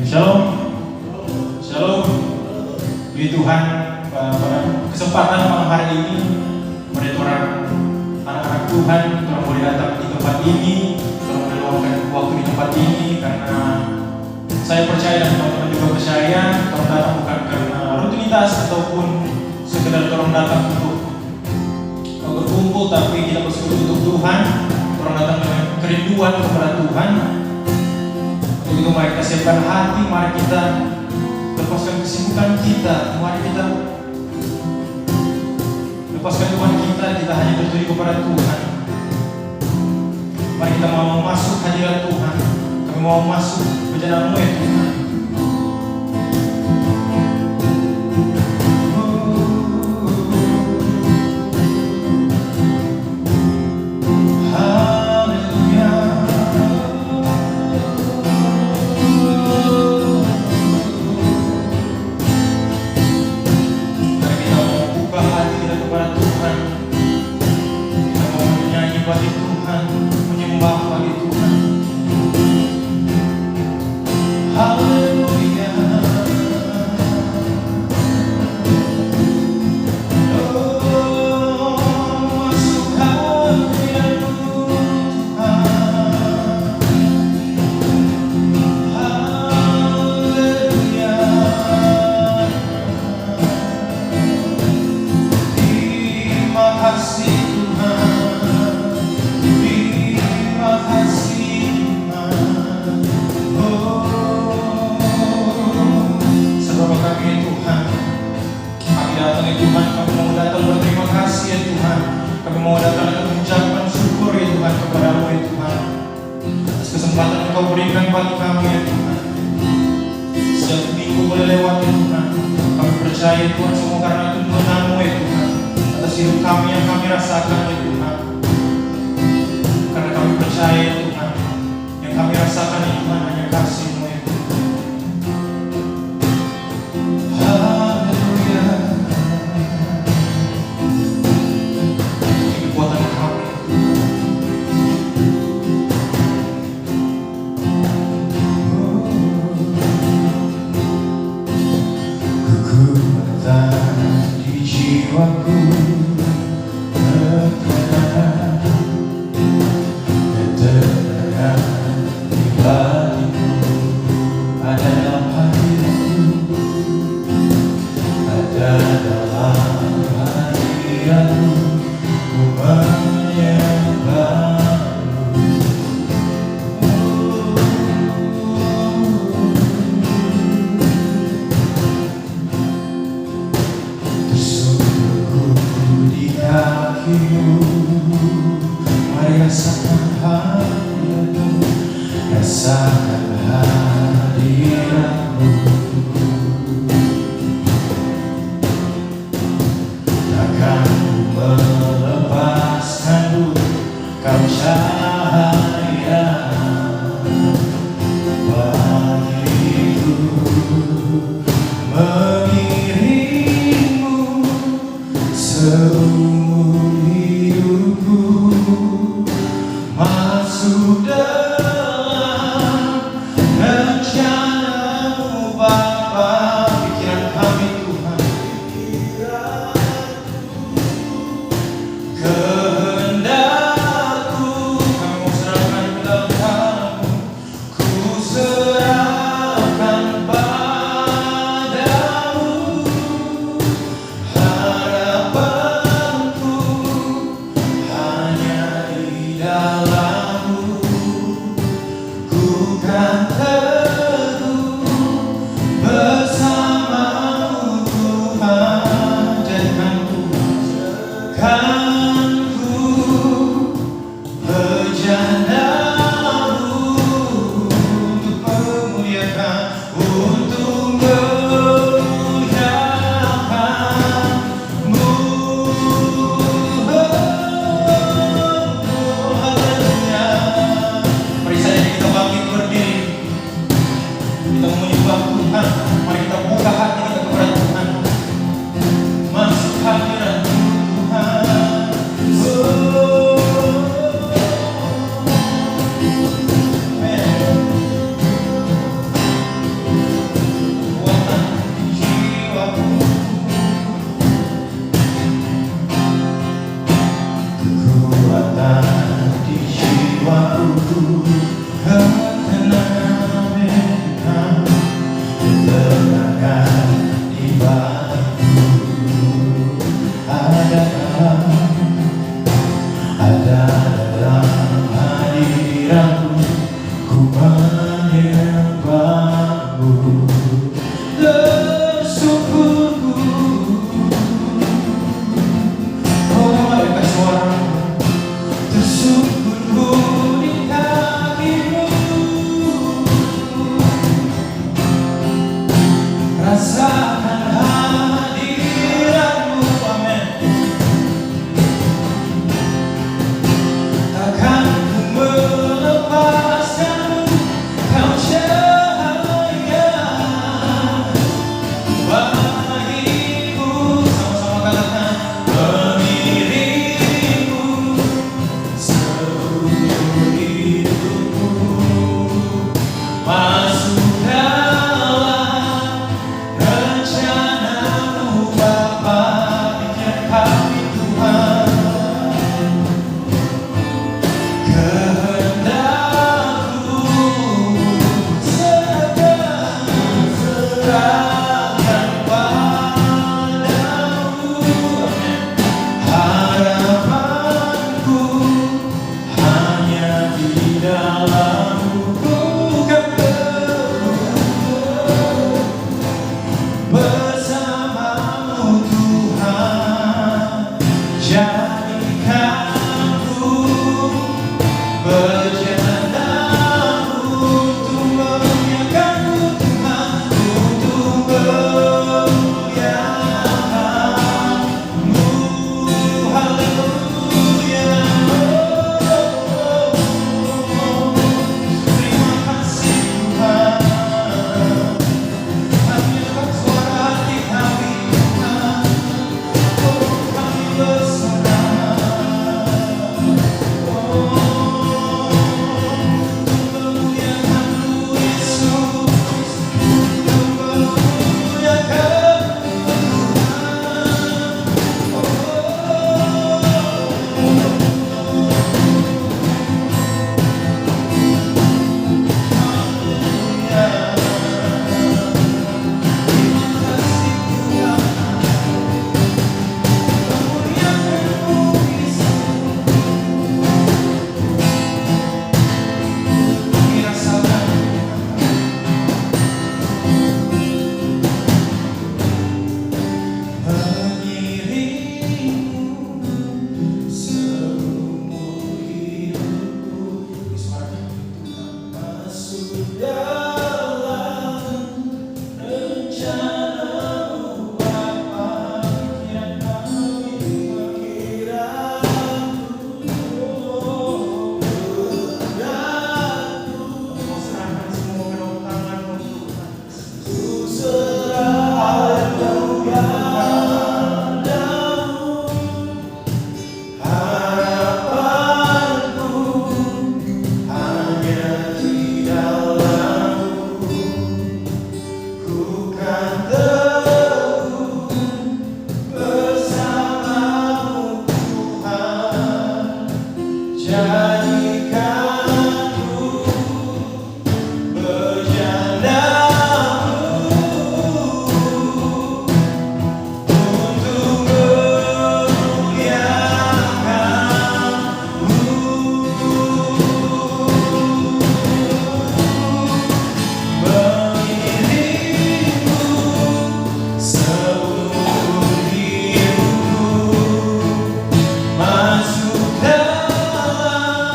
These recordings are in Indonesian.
Shalom, shalom. Puji Tuhan, pada kesempatan malam hari ini, pada orang anak-anak Tuhan, orang boleh datang di tempat ini, orang meluangkan waktu di tempat ini, karena saya percaya dan teman-teman juga percaya, orang datang bukan karena rutinitas ataupun sekedar orang datang untuk berkumpul, tapi kita bersekutu untuk Tuhan. Orang datang dengan kerinduan kepada Tuhan. Begitu mari kita siapkan hati, mari kita lepaskan kesibukan kita, mari kita lepaskan Tuhan kita hanya tertuju kepada Tuhan. Mari kita mau masuk hadirat Tuhan, kami mau masuk perjalanan-Mu ya Tuhan. Kehendakku dalammu ku kan bersamamu Tuhan. Jadikanku berjalan untuk memuliakan-Mu Tuhan, untuk memuliakan-Mu. Haleluya. Terima kasih Tuhan. Kami bersuara hati kami Tuhan, kami berserah. Masuk dalam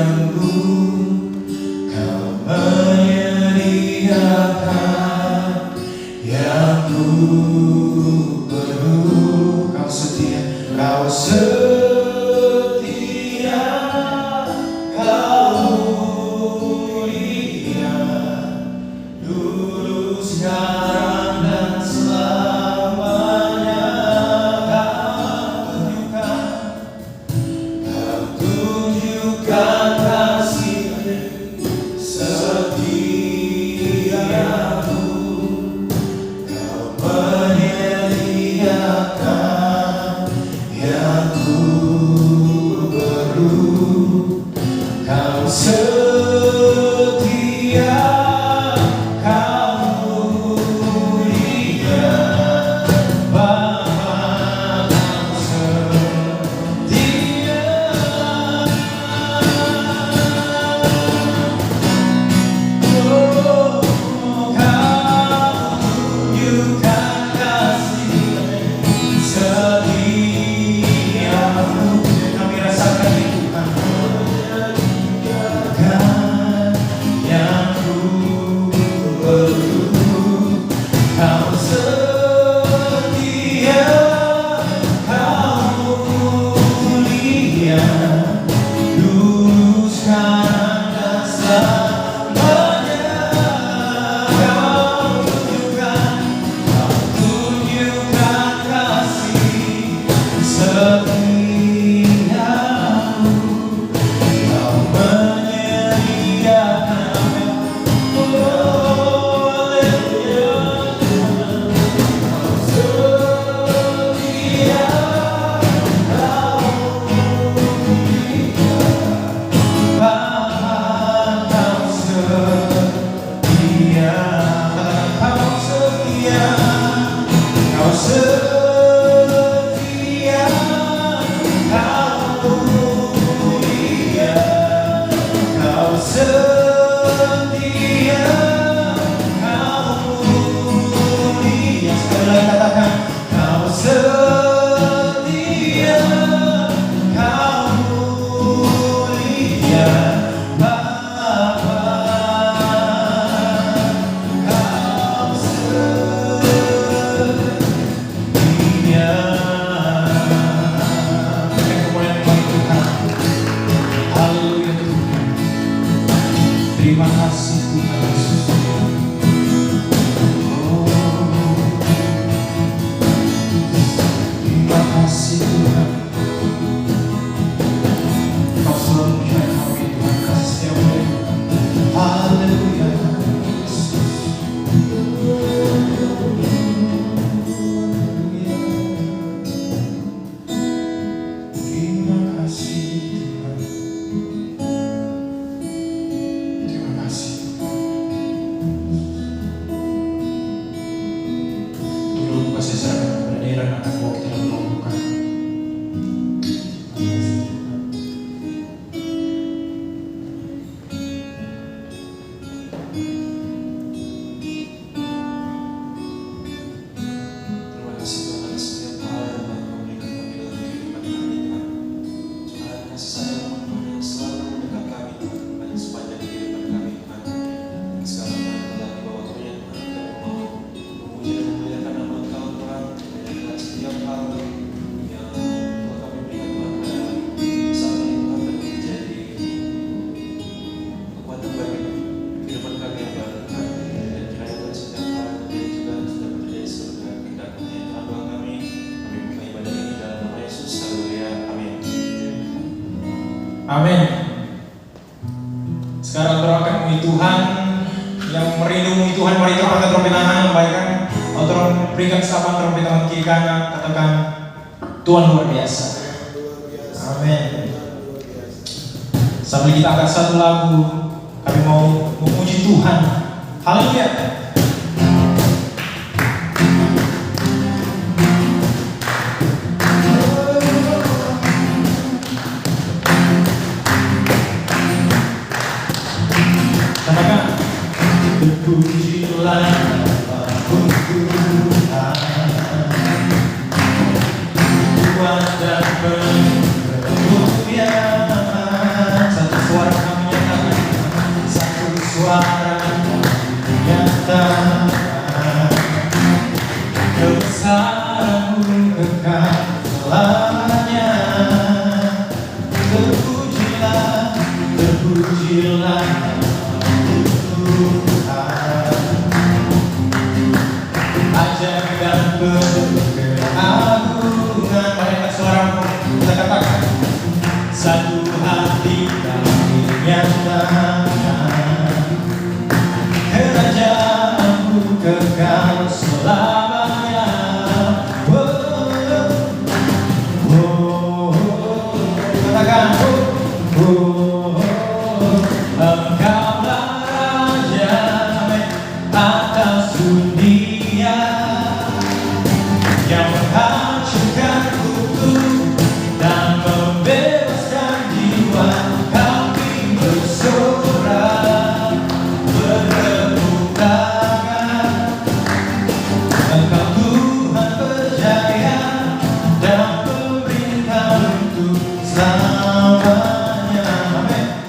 sayangmu, Kau menyediakan yang ku perlu. Kau setia, Kau setia, Kau mulia, dulu sekarang dan selamanya. Kau tunjukkan kasih setiamu, Kau menyediakan yang ku perlu. Kau setia, Kau mulia, Bapa, Kau setia. Oh, Kau tunjukkan kasih setiamu. Kami rasakan itu, Tuhan, yang ku perlu. Kau setia, Kau mulia, dulu sekarang dan selamanya. Kau tunjukkan kasih setiamu, Kau menyediakan. Oh, haleluya. Kau setia, Kau mulia, Bapa, Kau setia. Kau setia, Kau setia, Kau mulia, Kau setia, Kau mulia. Sekali lagi katakan, Kau setia, Kau mulia, Bapa, Kau setia. Berikan kemuliaan bagi Tuhan. Haleluya Tuhan. Terima kasih Tuhan Yesus. Oh, terima kasih Tuhan. Kau selalu menjadi kami Tuhan, kasih setiamu. Haleluya Yesus. Terima kasih Tuhan. Terima kasih. Tolong kasih serahkan kepada daerah yang akan bawa kita dalam rombongan. Terima kasih Tuhan atas setiap hal yang Tuhan Kau berikan kami dalam kehidupan kami Tuhan. Tuhan, kasih sayang Tuhan yang selalu mendekat kami Tuhan pada sepanjang kehidupan kami Tuhan. Dan sekarang Tuhan telah di bawah Tuhan Tuhan, kami mau memuji dan memuliakan nama Engkau Tuhan dengan setiap hal yang telah kami berikan Tuhan pada saat ini Tuhan, dan menjadi kekuatan bagi kehidupan kami yang baru Tuhan. Dan kiranya Tuhan setiap hal yang terjadi juga sudah terjadi sesuai dengan kehendak-Mu ya Tuhan. Doa kami buka ibadah ini dalam nama Yesus. Haleluya. Amin. Amin. Sekarang doakan memuji Tuhan. Yang merindu memuji Tuhan, mari kita angkat trompet tangan, baikkan. Atau berikan sapaan trompet tangan kiri kanan, katakan Tuhan luar biasa. Amin. Sambil kita angkat satu lagu, kami mau memuji Tuhan. Haleluya. Katakan, terpujilah namamu Tuhan, kuat dan penuh kemuliaan. Satu suara. Terpujilah Tuhan, ajar dan penuh keagungan. Mari suaramu kita katakan, satu hati kami nyatakan, kerajaanmu kekal selamanya. Katakan, Engkaulah Raja atas dunia, yang menghancurkan kutuk dan membebaskan jiwa. Kami bersorak, bertepuk tangan. Engkau Tuhan berjaya dan memerintah untuk selamanya. Amin.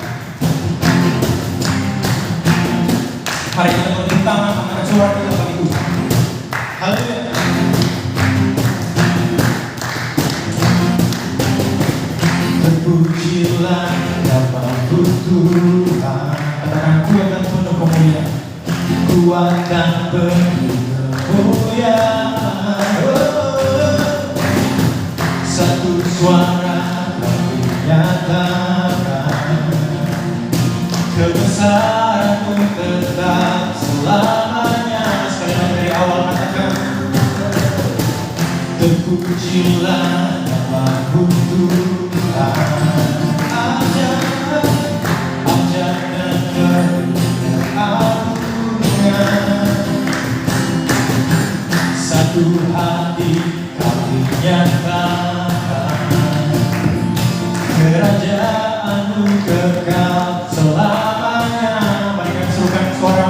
Mari kita berdiri tangan, angkat suara kita bagi Tuhan. Haleluya. Terpujilah namamu Tuhan. Katakan, kuat dan penuh kemuliaan, kuat dan penuh kemuliaan. Satu suara kami nyatakan, kebesaranmu tetap selamanya. Sekali lagi dari awal katakan, terpujilah namamu Tuhan. Ajar dan keagungan, satu hati kami nyatakan, kerajaanmu kekal selamanya. Mari kita serukan suara.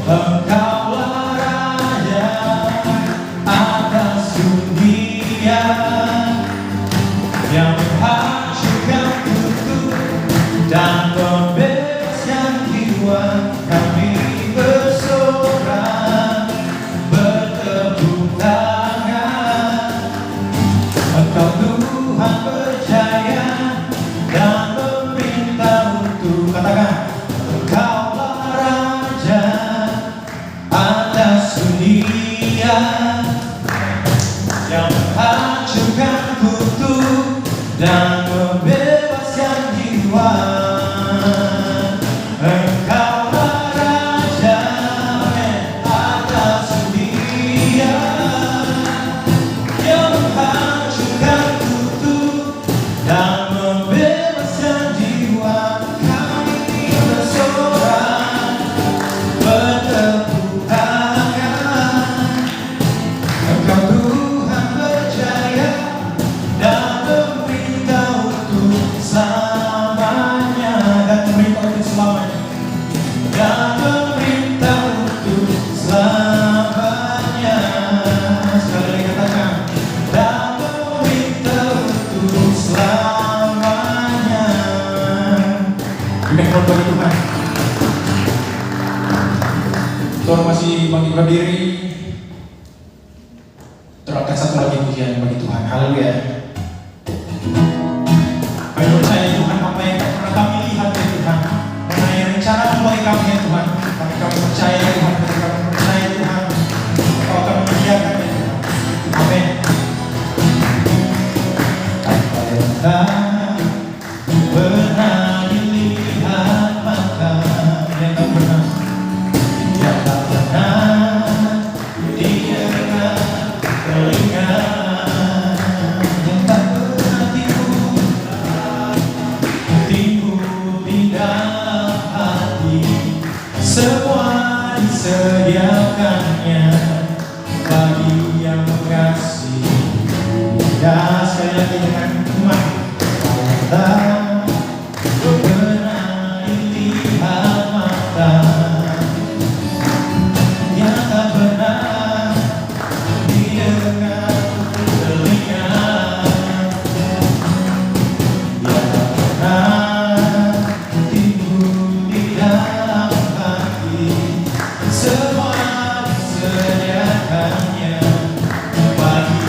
Engkaulah Raja atas dunia, yang menghancurkan kutuk dan membebaskan jiwa. Kami bersorak, bertepuk tangan. Engkau Tuhan berjaya dan memerintah untuk, katakan, Engkaulah Raja atas dunia, yang menghancurkan kutuk dan membebaskan jiwa. Engkaulah Raja atas dunia, yang menghancurkan kutuk dan membebaskan jiwa. Kami bersorak, bertepuk tangan. Engkau Tuhan berjaya dan memerintah untuk selamanya. Dan memerintah untuk selamanya. Dan memerintah untuk selamanya. Sekali lagi katakan, dan memerintah untuk selamanya. Demikian bagi Tuhan. Tuhan masih bangkit berdiri. Terangkan satu lagi pujian bagi Tuhan. Haleluya. Kami percaya Tuhan, apa yang pernah kami lihat ya Tuhan, mengenai rencana bagi kami ya Tuhan. Kami percaya Tuhan, kami percaya Tuhan, Engkau akan menyediakan ya Tuhan. Amin. Apa yang tak pernah dilihat mata, yang tak pernah didengar telinga, yang tak pernah timbul di dalam hati, semua disediakannya bagi yang mengasihi. Dan sekali lagi dengan umat, tak pernah dilihat mata, yang tak pernah didengar telinga, yang tak pernah timbul di dalam hati, semua disediakannya bagi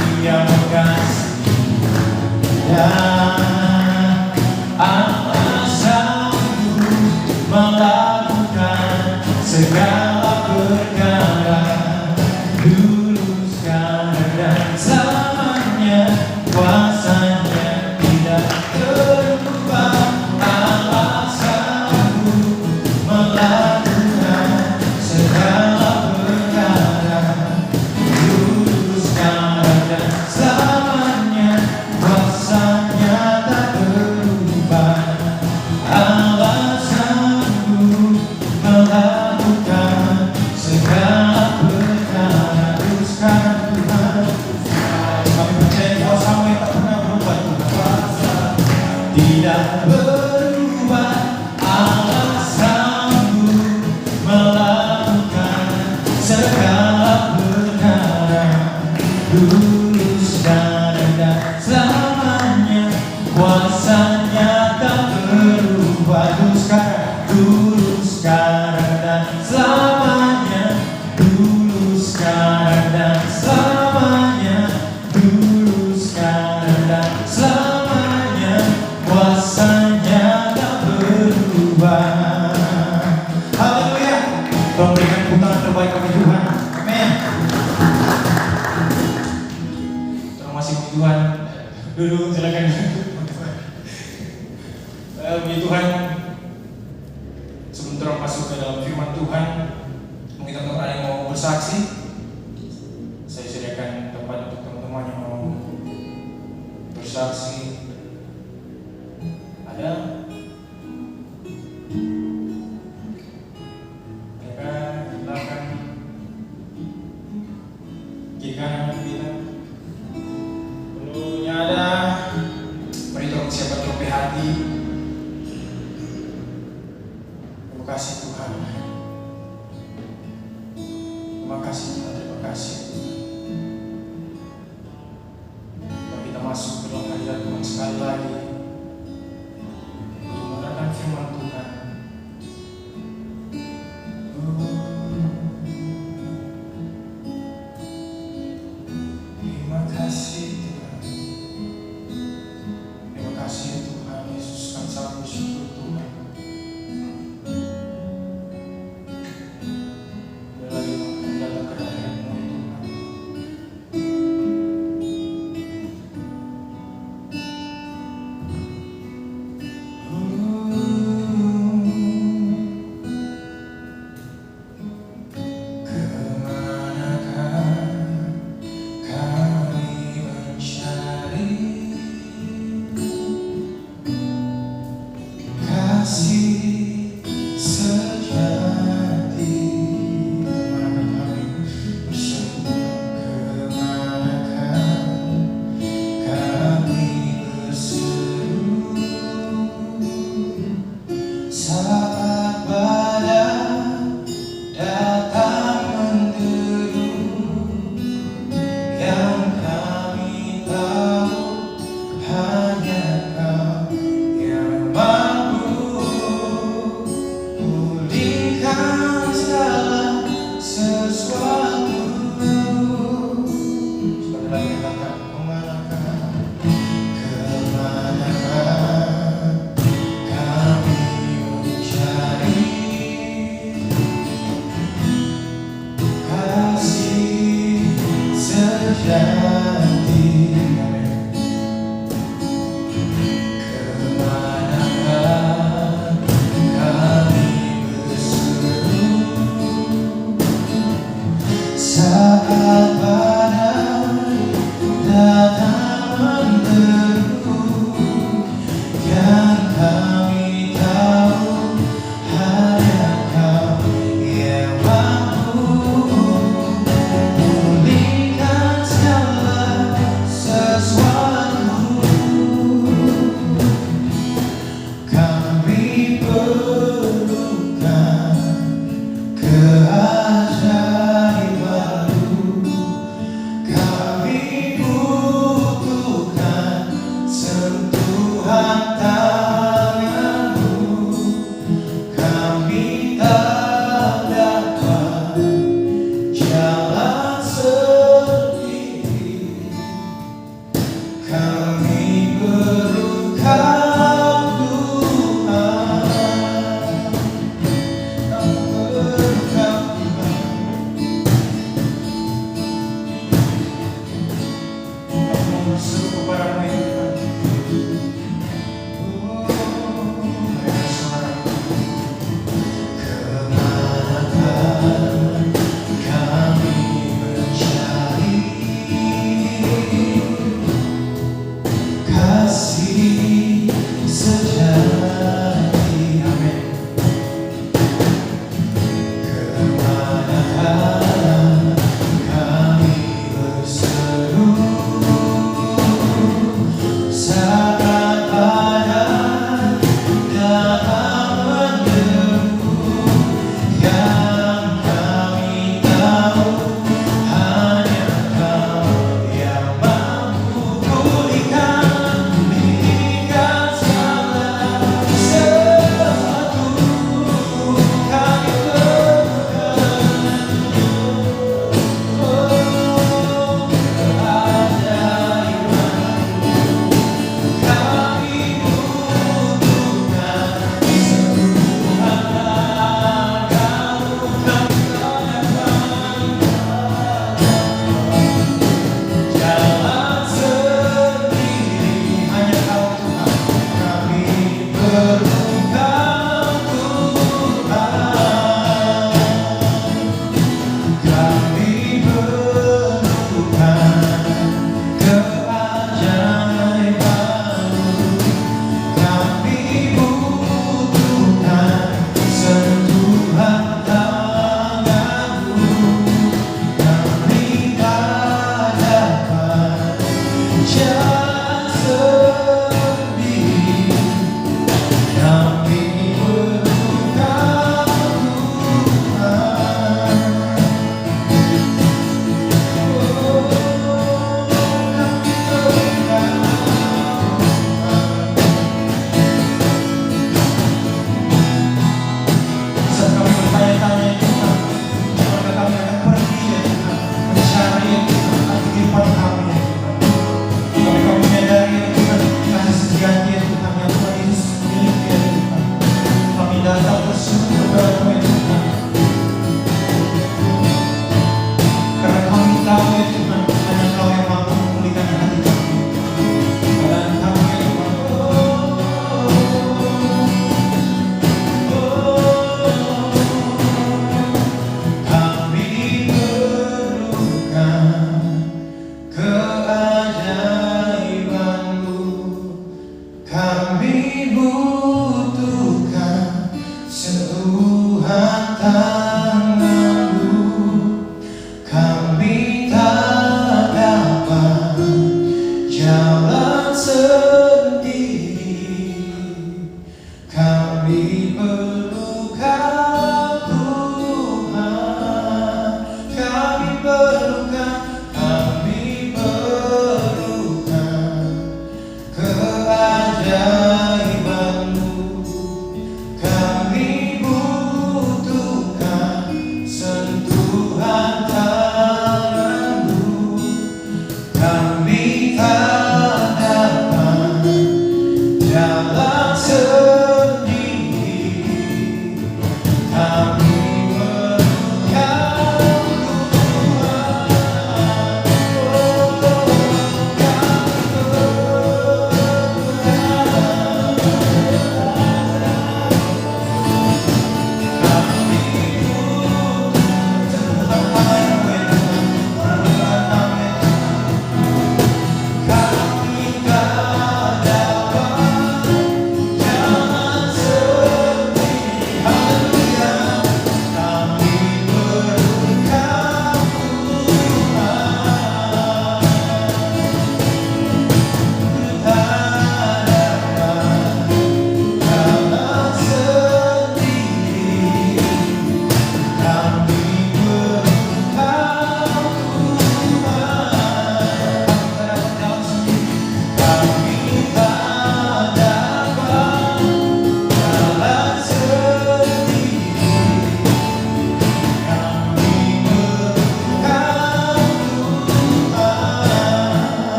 luruskan dan selamanya, kuasanya tak berubah. Luruskan dan selamanya, luruskan dan selamanya, luruskan dan selamanya, kuasanya tak berubah. Haleluya. Tolong berikan tepuk tangan terbaik bagi Tuhan. Amin. Tolong masih puji Tuhan. Duduk silakan. Puji Tuhan. Sebelum terus masuk ke dalam firman Tuhan, mungkin teman-teman ada yang mau bersaksi. Saya sediakan tempat untuk teman-teman yang mau bersaksi. Ada? Mereka silakan. Kiri kanan kita. Dulunya ada. Mari tolong siapa trope hati. Terima kasih Tuhan. Terima kasih Tuhan, terima kasih. Mari kita masuk ke dalam hadirat Tuhan sekali lagi untuk mendengarkan firman Tuhan. Terima kasih Tuhan. Terima kasih Tuhan Yesus, kami sangat bersyukur Tuhan. Lagi datang ke hadirat-Mu Tuhan.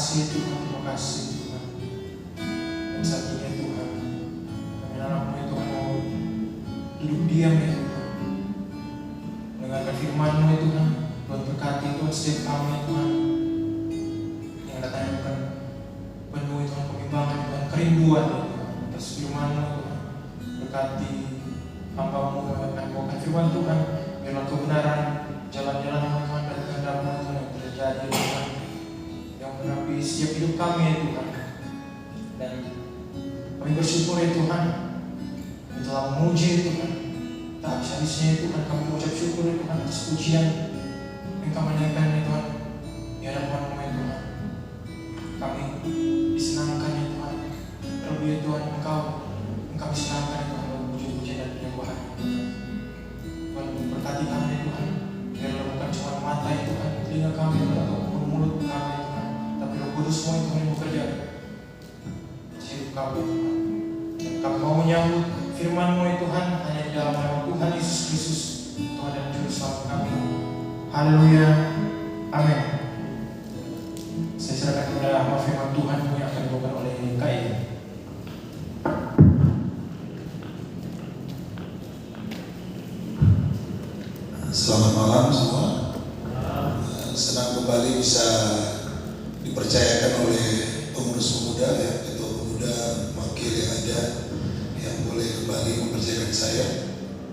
kasih Tuhan, terima kasih Tuhan. Dan saat ini Tuhan, kami anakmu ya Tuhan mau duduk diam ya Tuhan, mendengarkan firman-Mu ya Tuhan. Tuhan berkati Tuhan setiap kami ya Tuhan, yang datangnya bukan penuh ya Tuhan kebimbangan Tuhan, kerinduan ya Tuhan atas firman-Mu ya Tuhan. Berkati hamba-Mu yang membawakan firman Tuhan, biarlah kebenaran jalan-jalan-Mu Tuhan dan kehendak-Mu Tuhan yang terjadi ya Tuhan, yang menerangi setiap hidup kami ya Tuhan. Dan kami bersyukur ya Tuhan, kami telah memuji ya Tuhan, tak habis-habisnya ya Tuhan kami mengucap syukur ya Tuhan atas pujian yang kami naikkan ya Tuhan di hadapan-Mu ya Tuhan. Kami disenangkan ya Tuhan, terlebih ya Tuhan Engkau yang kami senangkan ya Tuhan, puji-pujian dan penyembahan. Tuhan berkati kami ya Tuhan, biarlah bukan cuma mata ya Tuhan, telinga kami atau mulut kami ya Tuhan, tapi Roh Kudus semua Tuhan yang bekerja atas hidup kami ya Tuhan. Dan kami mau menyambut firman-Mu ya Tuhan hanya di dalam nama Tuhan Yesus Kristus, Tuhan dan Juru Selamat kami. Haleluya, amin. Saya serahkan kepada hamba firman Tuhan yang akan dibawakan oleh KI. Selamat malam semua. Senang kembali bisa dipercayakan oleh pengurus pemuda, ya, ketua pemuda, wakil yang ada, yang boleh kembali mempercayakan saya.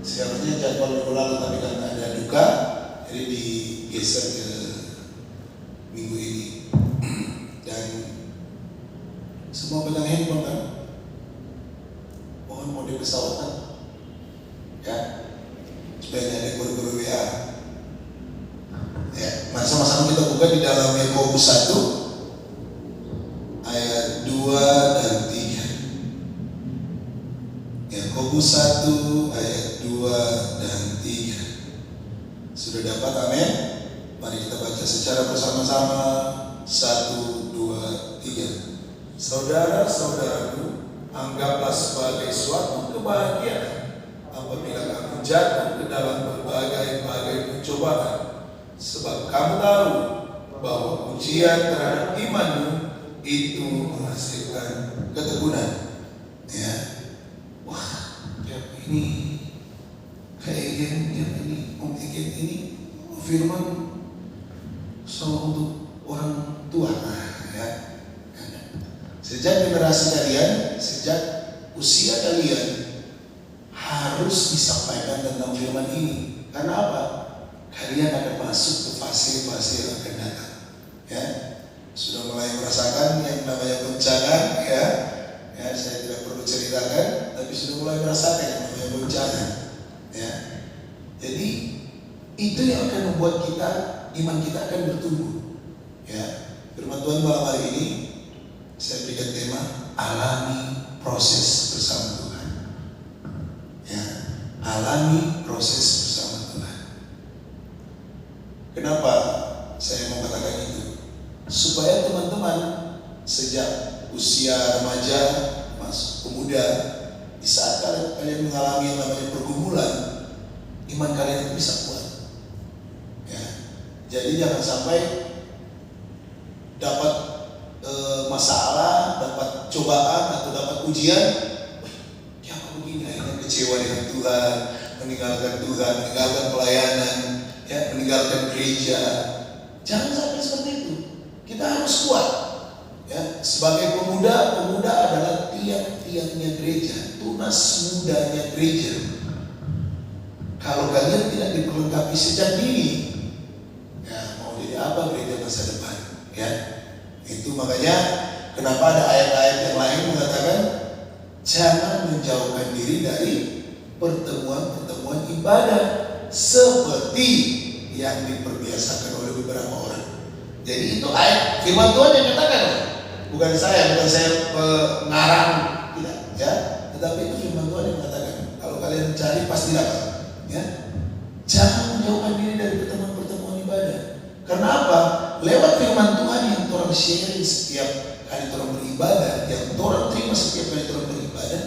Seharusnya jadwal minggu lalu, tapi karena ada duka, jadi digeser ke minggu ini. Dan semua pegang handphone kan? Mohon mode pesawatan, ya. Supaya ada guru-guru WA. Ya, mari sama-sama kita buka di dalam Yakobus 1 ayat 2 dan 3. Yakobus 1 ayat 2 dan 3. Sudah dapat, amin? Mari kita baca secara bersama-sama. 1, 2, 3. Saudara-saudaraku, anggaplah sebagai suatu kebahagiaan apabila kamu jatuh ke dalam berbagai-bagai pencobaan, sebab kamu tahu bahwa ujian terhadap imanmu itu menghasilkan ketekunan. Ya, wah, ini kayak ini, ini firman soal untuk orang tua, ya. Sejak generasi kalian, sejak usia kalian harus disampaikan tentang firman ini. Karena apa? Kalian akan masuk ke fase-fase yang akan datang. Ya, sudah mulai merasakan yang namanya bencana, ya. Ya, saya tidak perlu ceritakan, tapi sudah mulai merasakan yang namanya bencana. Ya, jadi itu yang akan membuat kita, iman kita akan bertumbuh. Ya, firman Tuhan malam hari ini saya berikan tema alami proses bersama Tuhan. Ya, alami proses bersama Tuhan. Kenapa saya mau katakan itu? Supaya teman-teman sejak usia remaja, masuk pemuda, di saat kalian mengalami yang namanya pergumulan, iman kalian itu bisa kuat. Ya, jadi jangan sampai dapat masalah, dapat cobaan atau dapat ujian, ya begini akhirnya kecewa dengan Tuhan, meninggalkan Tuhan, meninggalkan pelayanan, ya, meninggalkan gereja. Jangan sampai seperti itu. Kita harus kuat. Ya, sebagai pemuda adalah tiang-tiangnya gereja, tunas mudanya gereja. Kalau kalian tidak diperlengkapi sejak dini, ya mau jadi apa gereja masa depan? Ya, itu makanya kenapa ada ayat-ayat yang lain mengatakan jangan menjauhkan diri dari pertemuan-pertemuan ibadah seperti yang diperbiasakan oleh beberapa orang. Jadi itu ayat firman Tuhan yang katakan, bukan saya pengarang, tidak, ya. Tetapi itu firman Tuhan yang mengatakan, kalau kalian cari pasti dapat, ya. Jangan menjauhkan diri dari pertemuan-pertemuan ibadah. Karena apa? Lewat firman Tuhan yang orang sharing setiap kali orang beribadah, yang orang terima setiap kali orang beribadah,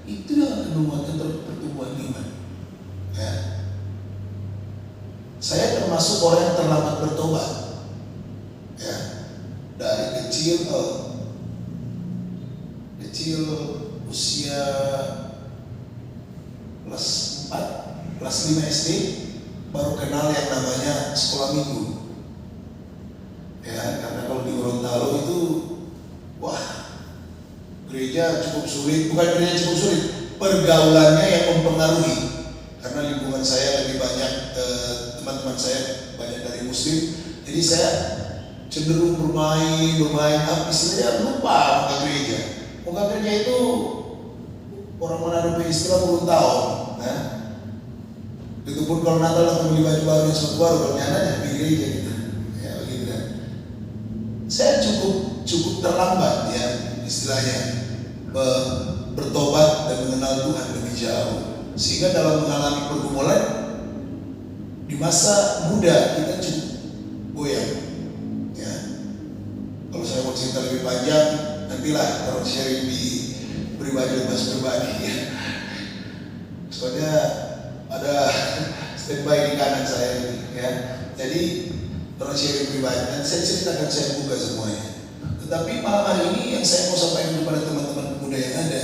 itu yang akan menguatkan pertumbuhan iman. Ya. Saya termasuk orang yang terlambat bertobat. Ya. Dari kecil kecil usia kelas 4, kelas 5 SD baru kenal yang namanya sekolah minggu. Ya, karena kalau di Gorontalo itu gereja cukup sulit, bukan gereja cukup sulit, pergaulannya yang mempengaruhi. Karena lingkungan saya lebih banyak, teman-teman saya banyak dari Muslim, jadi saya cenderung bermain, istilahnya lupa ke gereja. Ke gereja itu orang Manado punya istilah puluh tahun. Nah, itu pun kalau Natal atau beli baju baru, sepatu baru, kalau nyatanya di gereja gitu. Ya begitu kan. Saya cukup terlambat ya istilahnya bertobat dan mengenal Tuhan lebih jauh, sehingga dalam mengalami pergumulan di masa muda kita cukup goyang. Ya, kalau saya mau cerita lebih panjang, nantilah kalau sharing di pribadi ya. Soalnya ada standby di kanan saya ini, ya. Jadi kalau sharing pribadi, nanti saya ceritakan, saya buka semuanya. Tetapi malam hari ini yang saya mau sampaikan kepada teman-teman pemuda yang ada,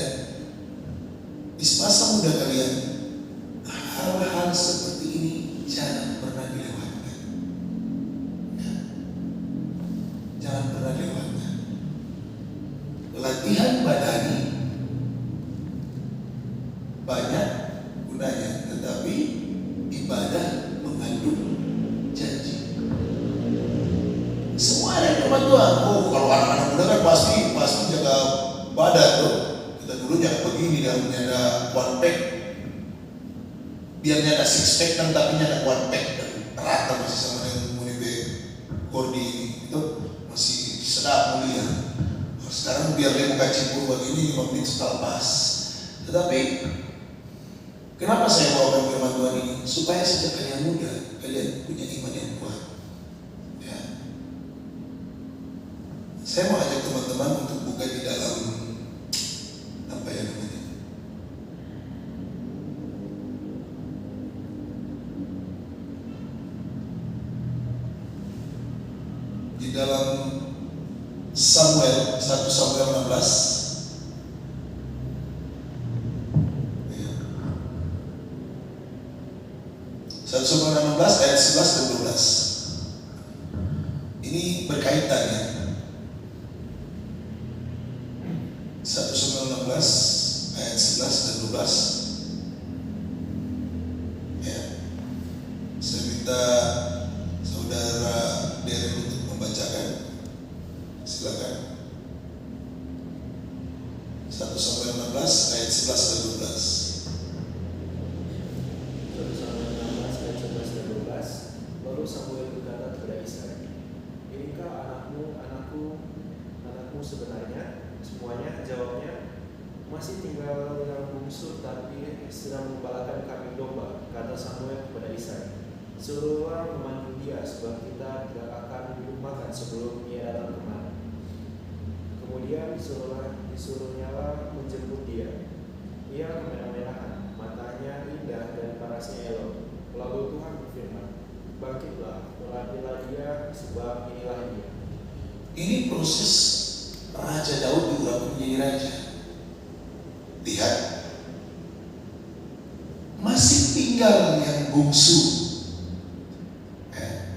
di masa muda kalian, hal-hal seperti ini jangan pernah dilewatkan. Ya. Jangan pernah dilewatkan. Latihan badani banyak gunanya, tetapi ibadah mengandung janji. Semua ada di depan Tuhan. Kalau anak-anak muda kan pasti jaga badan tuh. Kita dulu jangan begini, dan ada one pack. Biarnya ada six pack dan tapi ada one pack dan rata masih sama dengan Munibe Gordi ini. Itu masih sedap mulia. Sekarang biar dia buka cipur begini 5 menit sudah lepas. Tetapi kenapa saya bawakan firman Tuhan ini? Supaya sejak kalian muda, kalian punya iman yang kuat. Ya. Saya mau ajak teman-teman untuk buka di dalam apa ya namanya? Di dalam Samuel, 1 Samuel 16. 1 Samuel 16 ayat 11 dan 12. Ini berkaitan ya. 1 Samuel 16 ayat 11 dan 12. Ya. Saya minta saudara Darren untuk membacakan. Silakan. 1 Samuel 16 ayat 11 dan 12. Lalu Samuel berkata kepada Isai, "Inikah anakmu sebenarnya?" Semuanya jawabnya, "Masih tinggal yang bungsu, tapi sedang membalakan kambing domba." Kata Samuel kepada Isai, "Suruhlah memanggil dia, sebab kita tidak akan duduk makan sebelum ia datang kemari." Kemudian disuruhnyalah menjemput dia. Ia kemerah-merahan, matanya indah dan parasnya elok. Lalu Tuhan berfirman, "Bangkitlah, latihlah dia, sebab inilah dia." Ini proses Raja Daud diurapi menjadi raja. Lihat, masih tinggal yang bungsu.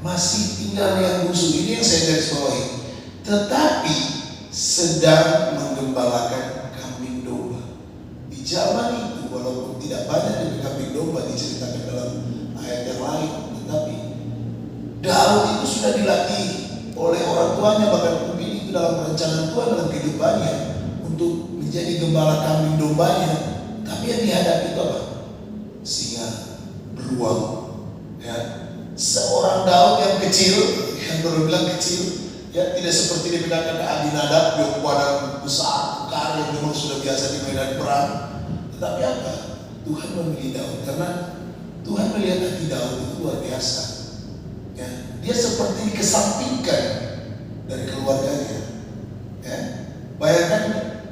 Masih tinggal yang bungsu. Ini yang saya garis bawahi. Tetapi sedang menggembalakan kambing domba. Di zaman itu, walaupun tidak banyak dari kambing domba diceritakan dalam ayat yang lain, tetapi Daud itu sudah dilatih oleh orang tuanya, bahkan mungkin itu dalam perencanaan Tuhan dalam kehidupannya untuk menjadi gembala kambing dombanya. Tapi yang dihadapi itu apa? Singa, beruang. Ya. Seorang Daud yang kecil, yang baru bilang kecil, ya tidak seperti dipindahkan ke Abinadab yang badan besar, kekar yang memang sudah biasa di medan perang. Tetapi apa? Tuhan memilih Daud karena Tuhan melihat hati Daud itu luar biasa. Ya, dia seperti dikesampingkan dari keluarganya. Ya, bayangkan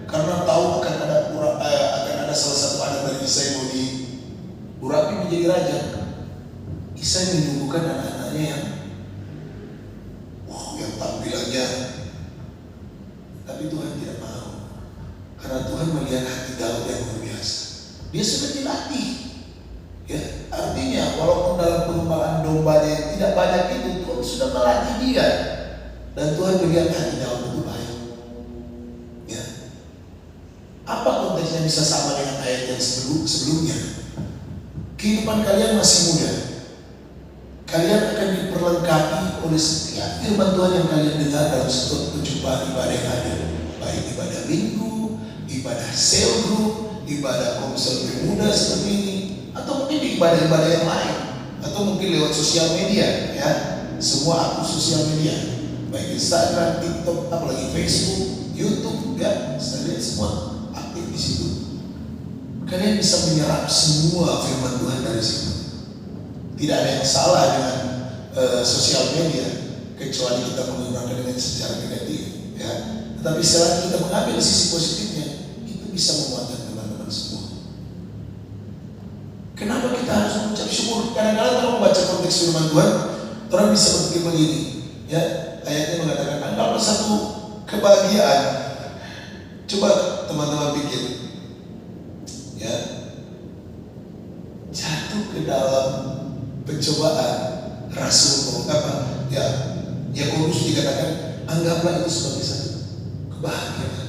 karena tahu akan ada salah satu anak dari Isai mau diurapi menjadi raja. Isai menyuguhkan anak-anaknya yang tampilannya Tapi Tuhan tidak mau. Karena Tuhan melihat hati Daud yang luar biasa. Dia sudah dilatih. Ya, artinya walaupun dalam pengembangan dombanya yang tidak banyak itu, Tuhan sudah melatih dia. Dan Tuhan melihat hati Daud itu baik. Ya. Apa konteksnya bisa sama dengan ayat yang sebelumnya? Kehidupan kalian masih muda. Kalian akan diperlengkapi oleh setiap firman Tuhan yang kalian dengar dalam setiap perjumpaan ibadah yang ada. Baik ibadah minggu, ibadah sel group, ibadah komsel pemuda seperti ini, atau mungkin di ibadah-ibadah yang lain, atau mungkin lewat sosial media, ya. Semua akun sosial media, baik Instagram, TikTok, apalagi Facebook, YouTube, ya. Saya lihat semua aktif di situ. Kalian bisa menyerap semua firman Tuhan dari situ. Tidak ada yang salah dengan sosial media, kecuali kita menggunakan dengan secara negatif, ya. Tetapi selagi kita mengambil sisi positifnya, itu bisa menguatkan teman-teman semua. Kenapa kita harus mengucap syukur? Kadang-kadang kalau membaca konteks firman Tuhan, orang bisa berpikir begini, ya. Ayatnya mengatakan, anggaplah satu kebahagiaan. Coba teman-teman pikir, ya, jatuh ke dalam pencobaan, Rasul apa? Ya, Yakobus dikatakan, anggaplah itu sebagai satu kebahagiaan.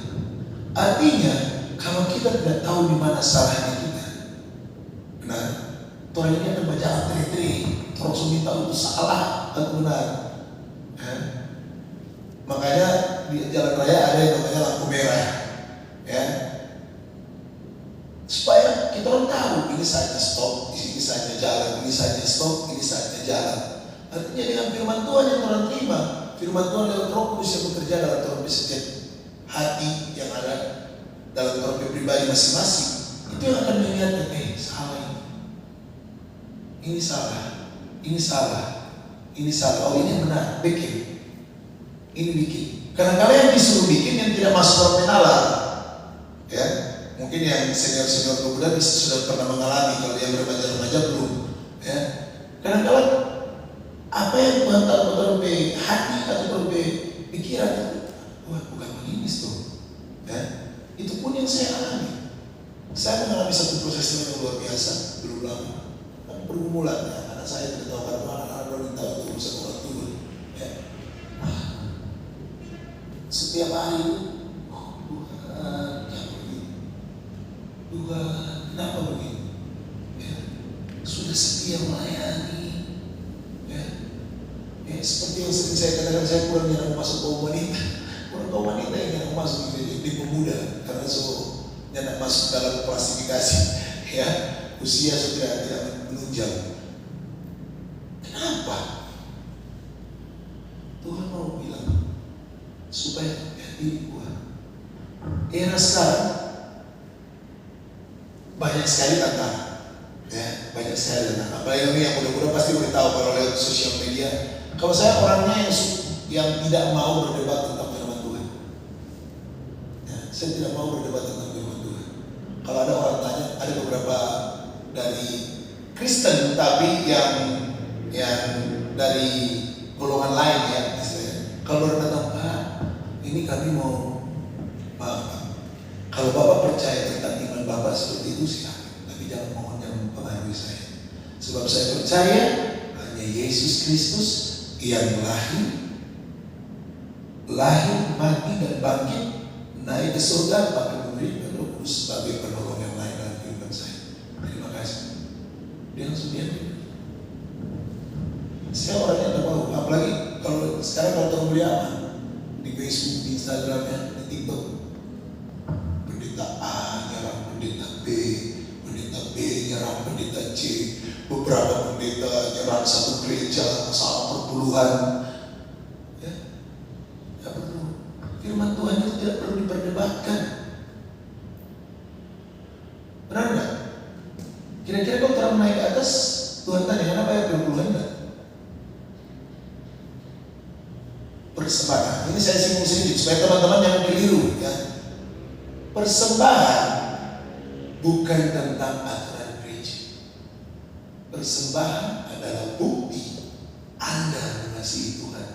Artinya, kalau kita tidak tahu di mana salahnya kita, benar, Tuhan ini akan baca antri-antri, terus minta itu salah atau benar. Ya. Makanya di jalan raya ada yang namanya lampu merah, ya, supaya kita orang tahu ini saatnya stop, ini saatnya jalan, ini saatnya stop, ini saatnya jalan. Artinya dengan firman Tuhan yang orang terima, firman Tuhan lewat Roh Kudus yang bekerja dalam orang setiap hati yang ada dalam orang pribadi masing-masing, itu yang akan mengingatkan, salah ini salah, ini salah, ini salah, oh ini benar, bikin, ini bikin. Karena kalian disuruh bikin yang tidak masuk dalam penala, ya. Mungkin yang senior-senior pemuda sudah pernah mengalami, kalau yang remaja-remaja belum, ya. Kadang-kadang apa yang Tuhan tahu dalam hati atau dalam pikiran itu, wah bukan begini tuh, ya. Itu pun yang saya alami. Saya mengalami satu proses yang luar biasa belum lama. Pergumulan, ya. Anak saya tidak tahu karena anak-anak belum tahu itu urusan orang tua, ya. Setiap hari itu, Tuhan, kenapa begini? Ya, sudah setia melayani, ya. Seperti yang sering saya katakan, saya kurang yang masuk kaum wanita, kurang kaum wanita yang masuk di pemuda, karena yang masuk dalam klasifikasi, ya, usia sudah tidak menunjang. Kenapa? Tuhan mau bilang supaya diri kuat. Era sekarang banyak sekali tantangan, ya, banyak sekali tantangan. Apalagi ini yang muda-muda pasti udah tahu kalau lewat sosial media. Kalau saya orangnya yang tidak mau berdebat tentang firman Tuhan, ya, saya tidak mau berdebat tentang firman Tuhan. Kalau ada orang tanya, ada beberapa dari Kristen tapi yang dari golongan lain, ya, misalnya. Kalau orang datang, Pak, ini kami mau, kalau Bapak percaya tentang iman Bapak seperti itu silakan, tapi jangan mempengaruhi saya. Sebab saya percaya hanya Yesus Kristus yang lahir, mati dan bangkit, naik ke surga, pakai memberi Roh Kudus sebagai penolong yang lain dalam kehidupan saya. Terima kasih. Dia langsung diam. Saya orangnya tidak mau, apalagi kalau sekarang kalau tahu beli apa di Facebook, di Instagramnya, di TikTok. Pendeta A nyerang pendeta B nyerang pendeta C, beberapa pendeta nyerang satu gereja, salah perpuluhan. Ya, tidak perlu. Firman Tuhan itu tidak perlu diperdebatkan. Benar nggak? Kira-kira kalau terang naik ke atas, Tuhan tanya kenapa ya perpuluhan enggak? Persembahan. Ini saya singgung sedikit supaya teman-teman jangan keliru, ya. Persembahan bukan tentang aturan gereja. Persembahan adalah bukti Anda mengasihi Tuhan.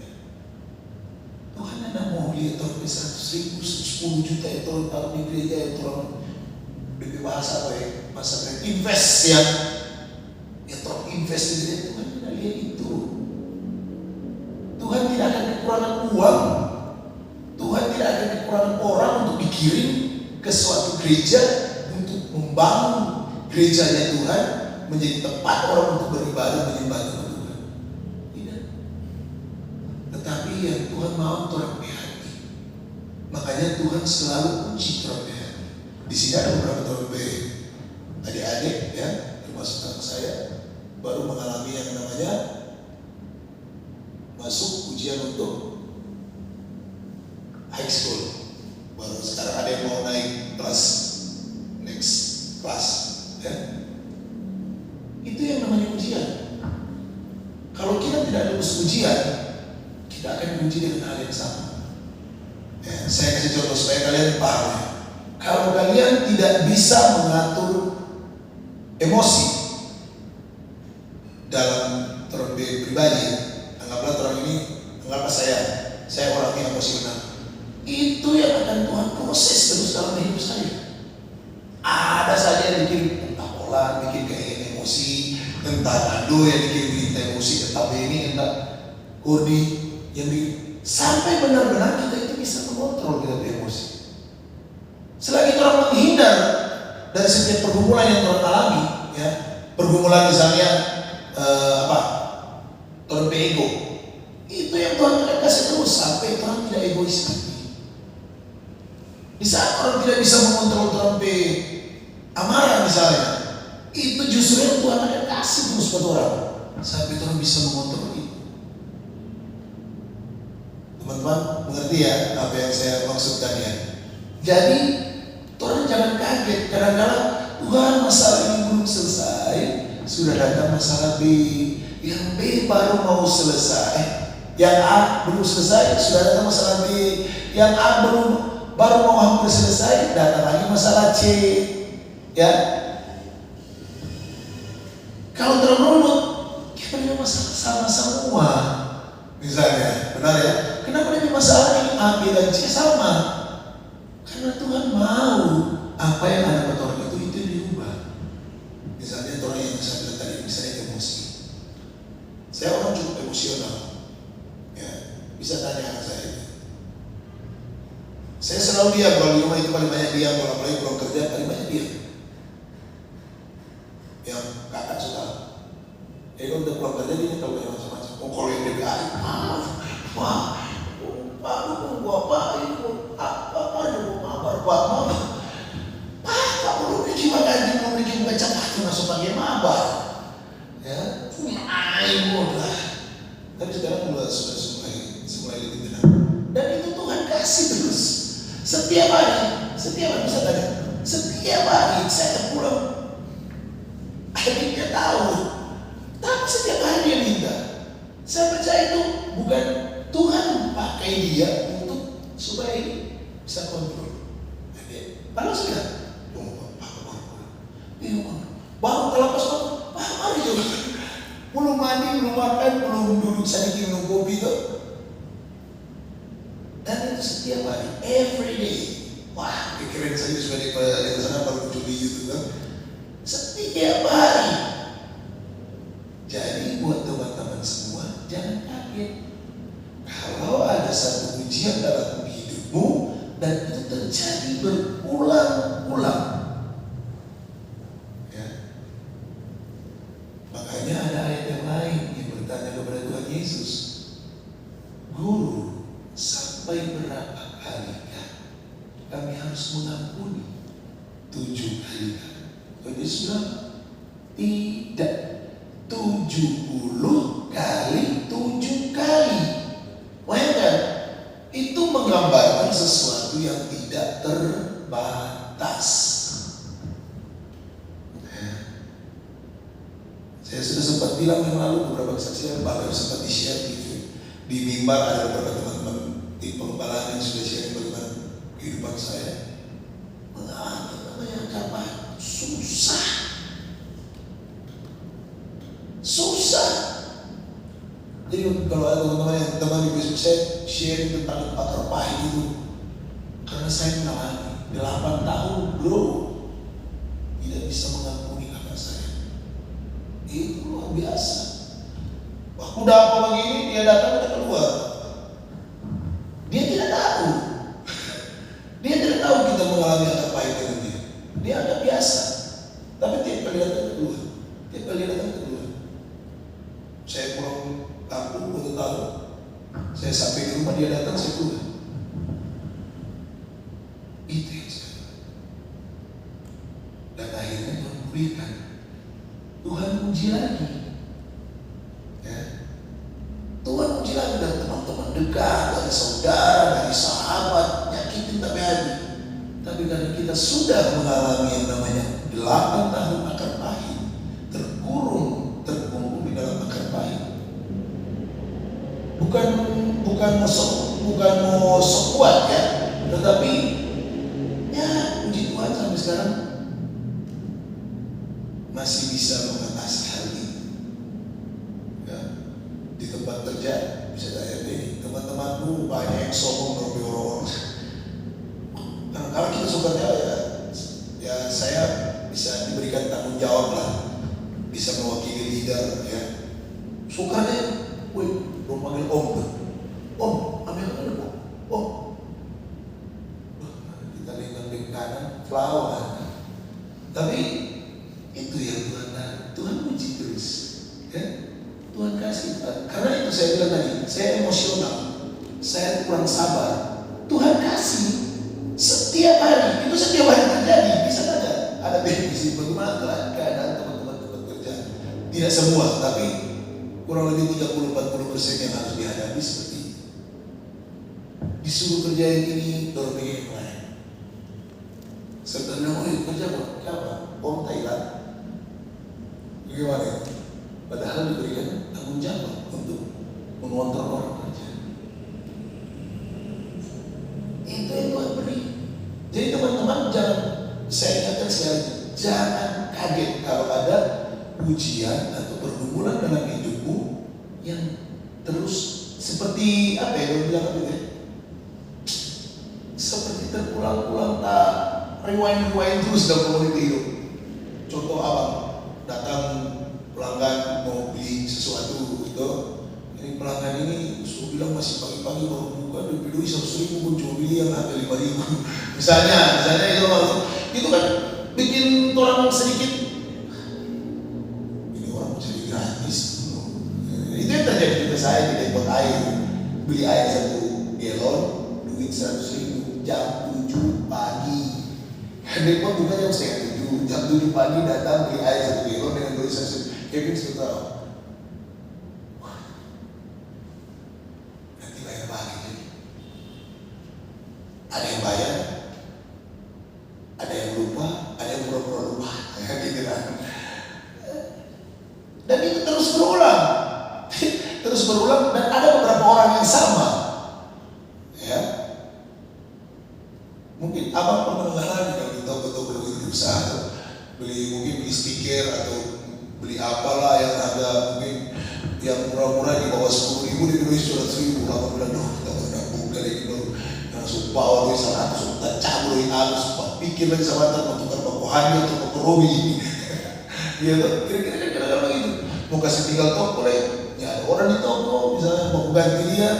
Ya. dia taruh 100.000, 10 juta itu taruh di gereja itu orang lebih bahasa apa ya? Bahasa invest ya. Ya taruh invest di gereja. Tuhan tidak lihat itu. Tuhan tidak akan kekurangan uang. Tuhan tidak akan kekurangan orang untuk dikirim ke suatu gereja untuk membangun gerejanya Tuhan menjadi tempat orang untuk beribadah menyembah Tuhan. Tidak. Tetapi yang Tuhan mau orang hati. Makanya Tuhan selalu uji orang hati. Di sini ada beberapa orang adik-adik ya, termasuk anak saya baru mengalami yang namanya masuk ujian untuk high school. Baru sekarang ada yang mau naik kelas next class ya. Itu yang namanya ujian. Kalau kita tidak lulus ujian, kita akan diuji dengan hal yang sama ya. Saya kasih contoh supaya kalian paham ya. Kalau kalian tidak bisa mengatur emosi dalam pribadi, anggaplah saya orang yang emosional. Itu yang akan Tuhan proses terus dalam hidup saya. Ada saja yang bikin entah pola, bikin kayak emosi, entah Ando yang bikin emosi, entah Beni, entah Kurdi yang bikin, sampai benar-benar kita itu bisa mengontrol kita punya emosi. Selagi orang menghindar dari setiap pergumulan yang orang alami, ya, pergumulan misalnya ego, itu yang Tuhan tidak kasih terus sampai orang tidak egois lagi. Di saat orang tidak bisa mengontrol terompe amarah misalnya, itu justru yang Tuhan akan kasih terus pada orang sampai orang bisa mengontrol itu. Teman-teman mengerti ya apa yang saya maksudkan ya? Jadi orang jangan kaget kadang-kadang Tuhan masalah ini belum selesai, sudah datang masalah B, yang B baru mau selesai, yang A belum selesai, sudah datang masalah B, yang A baru mau hampir selesai, datang lagi masalah C, ya. Kalau terlalu kita punya masalah sama semua, misalnya, benar ya? Kenapa ini masalah ini A, B dan C sama? Karena Tuhan mau apa yang ada pada orang itu diubah. Misalnya orang yang saya bilang tadi, misalnya emosi. Saya orang cukup emosional, ya. Bisa tanya anak saya. Saya selalu diam kalau di rumah itu paling banyak diam, kalau apalagi pulang kerja paling banyak diam. Yang kakak suka. Kalau udah pulang kerja dia tahu yang macam-macam. Oh kalau yang lebih baik, Pak belum bikin makan, belum bikin baca pasti masuk pagi mabar, ya, lah. Tapi sekarang sudah mulai lebih tenang. Dan itu Tuhan kasih terus. Setiap hari bisa tanya. Setiap hari saya pulang, adiknya tahu. Tapi setiap hari dia minta. Saya percaya itu bukan Tuhan pakai dia untuk supaya bisa kontrol. Kalau sudah, baru kelapas hari juga. Belum mandi, belum makan, belum duduk sedikit minum kopi itu. Dan itu setiap hari, every day. Wah, keren saja sudah di sana baru muncul di YouTube kan. Setiap hari. Jadi buat teman-teman semua, jangan kaget. Kalau ada satu ujian dalam hidupmu dan itu terjadi berulang-ulang, ya. Makanya ada ayat yang lain yang bertanya kepada Tuhan Yesus, Guru, sampai berapa kalikah kami harus mengampuni? 7 kali. Tuhan Yesus bilang, tidak, 70 kali 7 kali. Bayangkan, itu menggambarkan sesuatu yang tidak terbatas. Saya sudah sempat bilang yang lalu beberapa kesaksian, bahkan sempat di-share di mimbar, ada beberapa teman-teman di pengembalahan yang sudah share bagaimana kehidupan saya. Mengalami namanya kapan? Susah. Jadi kalau ada teman-teman yang teman di Facebook saya sharing tentang akar pahit itu, karena saya mengalami 8 tahun bro tidak bisa mengampuni kakak saya. Itu luar biasa. Waktu udah apa begini dia datang udah keluar. Dia tidak tahu. Dia tidak tahu kita mengalami akar pahit dengan dia. Dia agak biasa. Tapi tiap kali datang keluar. Tiap kali datang keluar. Saya pulang kampung 1 tahun. Saya sampai di rumah dia datang saya keluar. Itu yang saya. Dan akhirnya Tuhan berikan. Tuhan uji lagi. Ya. Tuhan uji lagi dari teman-teman dekat, dari saudara, dari sahabat, nyakitin tapi hati. Tapi karena kita sudah mengalami yang namanya 8 tahun akar pahit, terkurung di dalam akar pahit. Bukan mau sok kuat ya, tetapi ya puji Tuhan sampai sekarang masih bisa mengatasi hal ini. Ya, di tempat kerja bisa tanya ini teman-temanmu banyak yang sombong lebih orang. Nah, kalau kita suka ya saya bisa diberikan tanggung jawab lah, bisa mewakili leader ya. Suka deh, belum panggil om, ambil om. Kita lingkang kanan, flower. Tapi itu yang Tuhan uji terus, ya. Tuhan kasih. Karena itu saya bilang tadi, saya emosional, saya kurang sabar. Tuhan kasih setiap hari, itu setiap hari terjadi. Bisa saja ada benefit. Bagaimana keadaan teman-teman tempat kerja? Tidak semua, tapi kurang lebih 30-40% yang harus dihadapi seperti itu. Disuruh kerja yang ini, dorong yang lain. Sebenarnya, kerja apa? Om Thailand. Bagaimana? Padahal diberikan tanggung jawab untuk mengontrol orang kerja. Itu yang Tuhan beri. Jadi teman-teman saya ingatkan sekali, jangan kaget kalau ada ujian atau pergumulan dalam hidupmu yang terus seperti apa ya, kalau bilang apa ya? Seperti terulang-ulang tak rewind terus dalam komunitas hidup. Contoh abang datang pelanggan mau beli sesuatu gitu, ini pelanggan ini suruh bilang masih pagi-pagi baru buka, dia beli 100.000 pun cuma beli yang harga 5.000. Misalnya itu kan bikin orang sedikit, ini orang mau jadi gratis. Itu yang terjadi pada saya di depot air, beli air 1 galon, duit 100.000, jam 7 pagi. Depot bukan jam 6:30, jam 7 pagi datang beli air 1 galon dengan duit 100.000. Kevin sudah tahu. Nanti bayar pagi jadi. Ada yang bayar, ada yang lupa, ada yang pura-pura lupa, gitu kan. Dan itu terus berulang, dan ada beberapa orang yang sama. Ya, mungkin abang pernah mengalami kalau di toko-toko begitu besar, mungkin beli stiker atau beli apalah yang harga mungkin yang murah-murah di bawah 10.000 di Indonesia 100.000, abang bilang kita pernah buka lagi dulu, langsung bawa duit 100, kita cabut duit halus, pikir lagi sama teman tukar bakohannya atau toko Robi ini. Iya tuh, kira-kira begitu. Mau kasih tinggal toko lagi, ya ada orang di toko, misalnya mau ganti dia,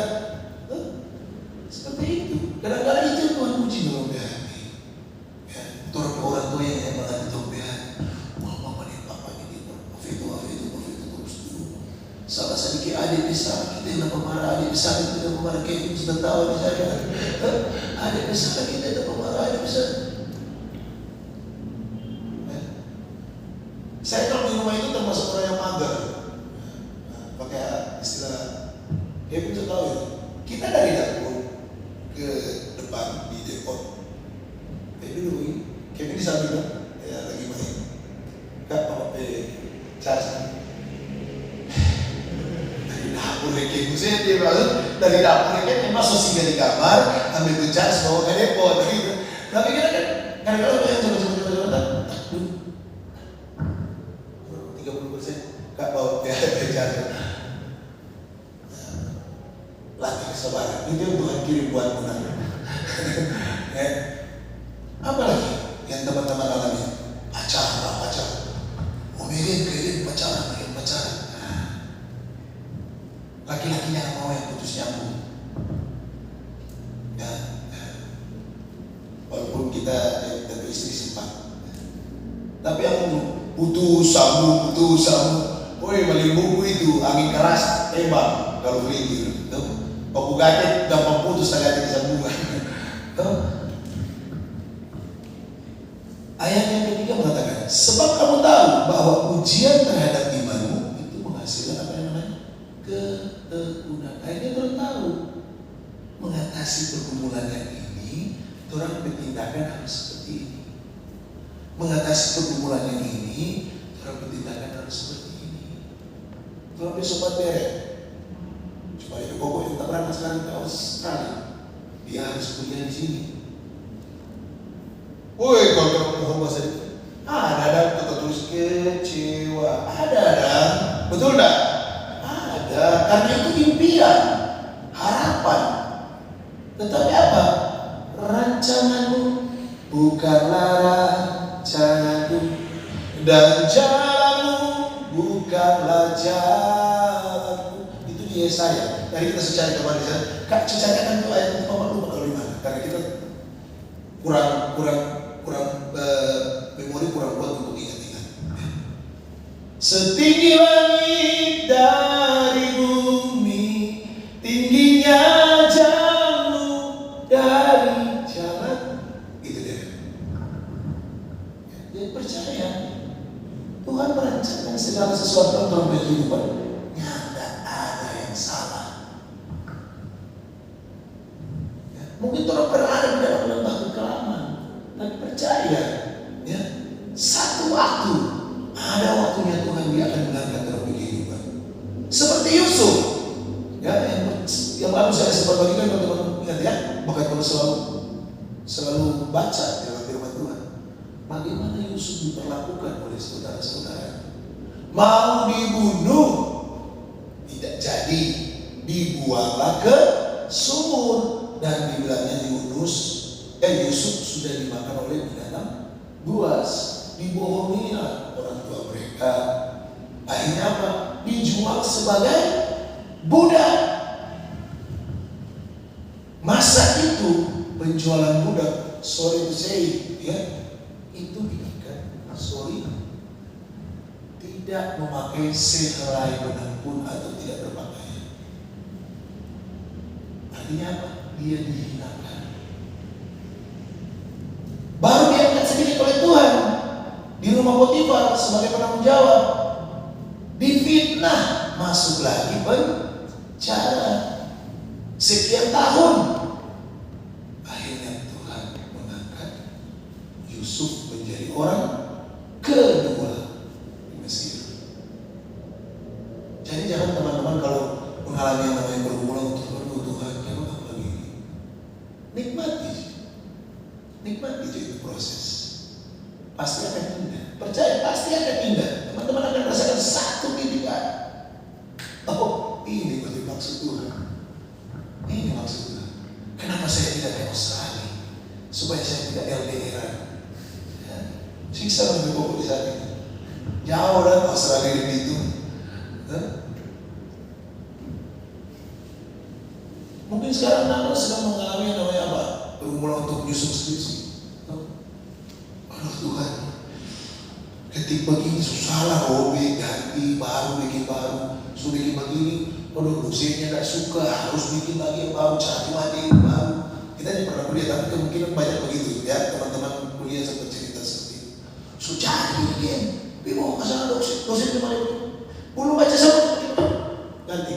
seperti itu. Kadang-kadang itu Tuhan uji dalam hati. Ya, orang tua yang emang ada dalam hati. Mama nih, papa ini, maaf itu terus dulu. Salah sedikit adik besar, kita yang marah adik besar, kita yang marah Kevin sudah tahu di sana. Adik besar kita yang marah adik besar. Saya kalau di rumah itu termasuk orang yang mager. Pakai istilah Kevin sudah tahu ya. Kita dari dapur ke depan di depot. Kevin di samping ya lagi main. Kak charge. Dari dapur Kevin saya dia maksud dari dapur Kevin masuk singgah di kamar, ambil itu charge bawa ke depot gitu. Tapi kita kan kadang-kadang yang coba 30%. Kak bawa charge. kesabaran. Itu yang Tuhan kirim buat benar. Ya. Apalagi yang teman-teman alami? Pacaran. Oh, mirin pacaran. Nah. Laki-lakinya nggak mau yang putus nyambung. Ya. Walaupun kita dari istri sempat. Tapi yang putus sambung. Woi, balik buku itu angin keras tembak kalau beli tuh. Paku gajet gampang putus agak disambungan. Tuh. Ayat yang ketiga mengatakan, sebab kamu tahu bahwa ujian terhadap imanmu itu menghasilkan apa yang namanya ketekunan. Akhirnya orang tahu mengatasi pergumulan yang ini, orang bertindakan harus seperti ini. Mengatasi pergumulan yang ini, orang bertindakan harus seperti ini. Orang besok beret. Cuma itu pokok yang tak berangkat sekarang ke Australia. Dia harus kuliah di sini. Woi, kalau kamu ngomong bahasa itu, ada kita tulis kecewa, ada, betul enggak? Ada, karena itu impian, harapan. Tetapi apa? Rancanganmu bukanlah rancanganku, dan jalanmu bukanlah jalanku. Itu di Yesaya. Tadi kita secara kemarin, Kak, cacakan itu ayat itu lupa kalau di mana? Karena kita kurang memori kurang kuat untuk ingat-ingat. Setinggi langit dari bumi, tingginya jauh dari jalan. Itu dia. Dia percaya Tuhan merancangkan segala sesuatu dalam kehidupan. Tidak ada yang salah. Mungkin orang berada di dalam lembah kekelaman, tapi percaya, ya, satu waktu ada waktunya Tuhan dia akan mengangkat dalam kehidupan. Seperti Yusuf, ya, yang lalu saya sempat bagikan teman-teman ingat ya, bahkan kalau selalu baca dalam firman Tuhan, bagaimana Yusuf diperlakukan oleh saudara-saudara. Mau dibunuh, tidak jadi, dibuanglah ke sumur. Dan dibilangnya Yusuf sudah dimakan oleh binatang buas, dibohongilah orang tua mereka. Akhirnya apa? Dijual sebagai budak. Masa itu penjualan budak, sorry to say, ya, itu diikat, tidak memakai sehelai benang pun atau tidak berpakaian. Artinya apa? Dia dihinakan. Baru diangkat sedikit oleh Tuhan di rumah Potifar sebagai penanggung jawab. Difitnah, masuk lagi penjara. Sekian tahun. Akhirnya Tuhan mengangkat Yusuf menjadi orang kedua di Mesir. Jadi jangan teman-teman kalau mengalami yang namanya pergumulan untuk Tuhan, jangan apa lagi. Nikmati itu proses. Pasti akan indah. Percaya pasti akan indah. Teman-teman akan merasakan satu kehidupan. Oh, ini maksud Tuhan. Ini maksud Tuhan. Kenapa saya tidak ke Australia? Supaya saya tidak LDR. Ya. Siksa lebih pokok di sana. Jauh dan Australia itu. Mungkin sekarang Nano sedang mengalami yang namanya apa? Pergumulan untuk menyusun skripsi. Aduh Tuhan, ketik begini susah lah, robek, ganti, baru, bikin baru. Sudah bikin begini, aduh dosennya gak suka, harus bikin lagi yang baru, cari lagi yang baru. Kita tidak pernah kuliah, tapi kemungkinan banyak begitu. Ya, teman-teman kuliah sempat cerita seperti itu. Sudah bikin, mau masalah dosen cuma belum baca sama ganti.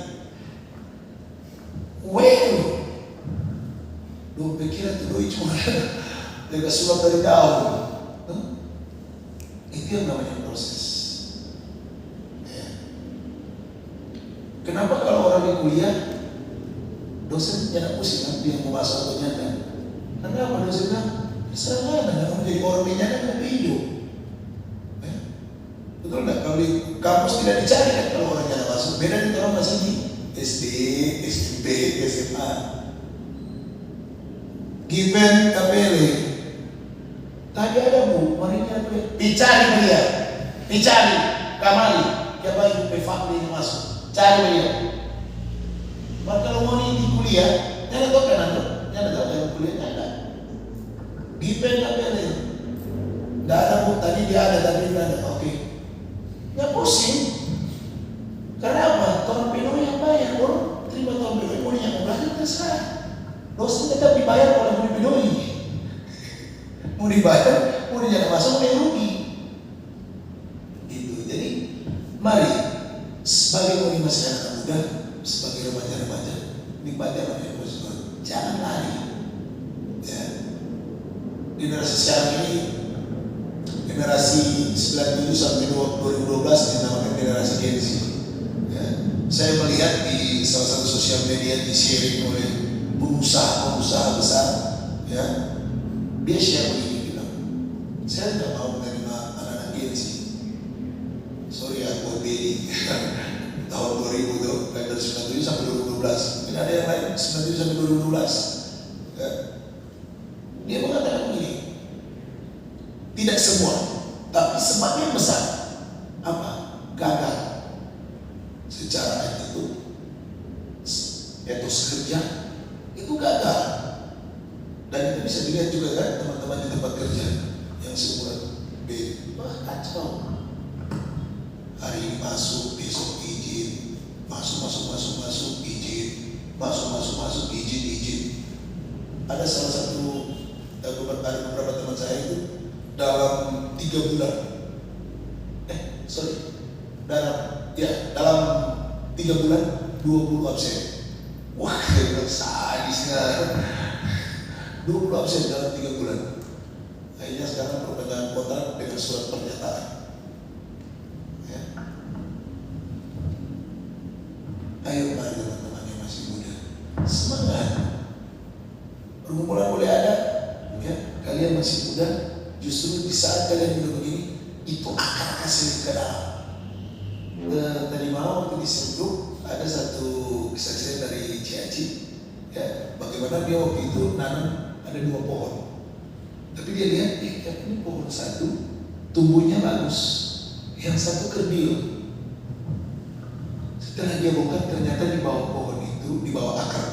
Lu pikiran tuh doi cuma dia sulap dari daun. Itu yang namanya proses. Ya. Kenapa kalau orang di kuliah dosen jangan pusing kan dia mau bahas atau nyata? Karena apa dosen kan? Serang kan menjadi orang minyak kan hidup. Ya. Betul nggak? Kalau di kampus tidak dicari kan kalau orang nyata masuk. Beda dengan orang masih di SD, SMP, SMA. Given Kapele. Tadi ada bu, marinya dicari beliau, dicari kamari, siapa yang family masuk, cari beliau. Maka kalau mau di kuliah, nyala tuh kan nyala tuh yang kuliah nyala. Given Kapele. Tidak ada bu, tadi dia ada, tapi tidak ada. Oke, nggak pusing. Karena apa? Tuan Pino yang bayar, orang terima Tuan Pino, mau yang belajar terserah. Dosen tetap dibayar oleh Tuan Pino. Mau dibayar, mau dijaga masuk, mau yang rugi. Gitu. Jadi, mari sebagai orang masih anak muda, sebagai remaja-remaja, nikmati apa yang bersyukur. Jangan lari. Ya. Generasi sekarang ini, generasi 97 sampai 2012 dinamakan generasi Gen Z. Ya. Saya melihat di salah satu sosial media di-sharing oleh pengusaha besar, ya, dia share begini, bilang, saya tidak mau menerima anak-anak Gen Z. Sorry ya, buat Dedi. Tahun 2000 tuh, dari 97 sampai 2012. Ini ada yang lain, 97 sampai 2012. Ya. Dia mengatakan begini, tidak semua, tapi sebagian besar apa? Gagal secara attitude, etos kerja itu gagal. Dan itu bisa dilihat juga kan teman-teman di tempat kerja yang seumuran B, wah kacau. Hari ini masuk, besok izin, masuk izin, masuk izin. Ada salah satu, ada beberapa teman saya itu dalam 3 bulan, dalam 3 bulan 20 absen. Wah, sadisnya 20 absen dalam 3 bulan. Akhirnya sekarang perpanjangan kontrak dengan surat pernyataan. Ya. Ayo mari teman-teman yang masih muda, semangat. Pergumulan boleh ada, ya. Kalian masih muda, justru di saat kalian muda begini, itu akan kasih ke dalam. Tadi malam waktu di Senduk ada satu kesaksian dari Ciaci, ya, bagaimana dia waktu itu nanam ada 2 pohon, tapi dia lihat, ini pohon satu tumbuhnya bagus, yang satu kerdil. Setelah dia bongkar, ternyata di bawah pohon itu, di bawah akar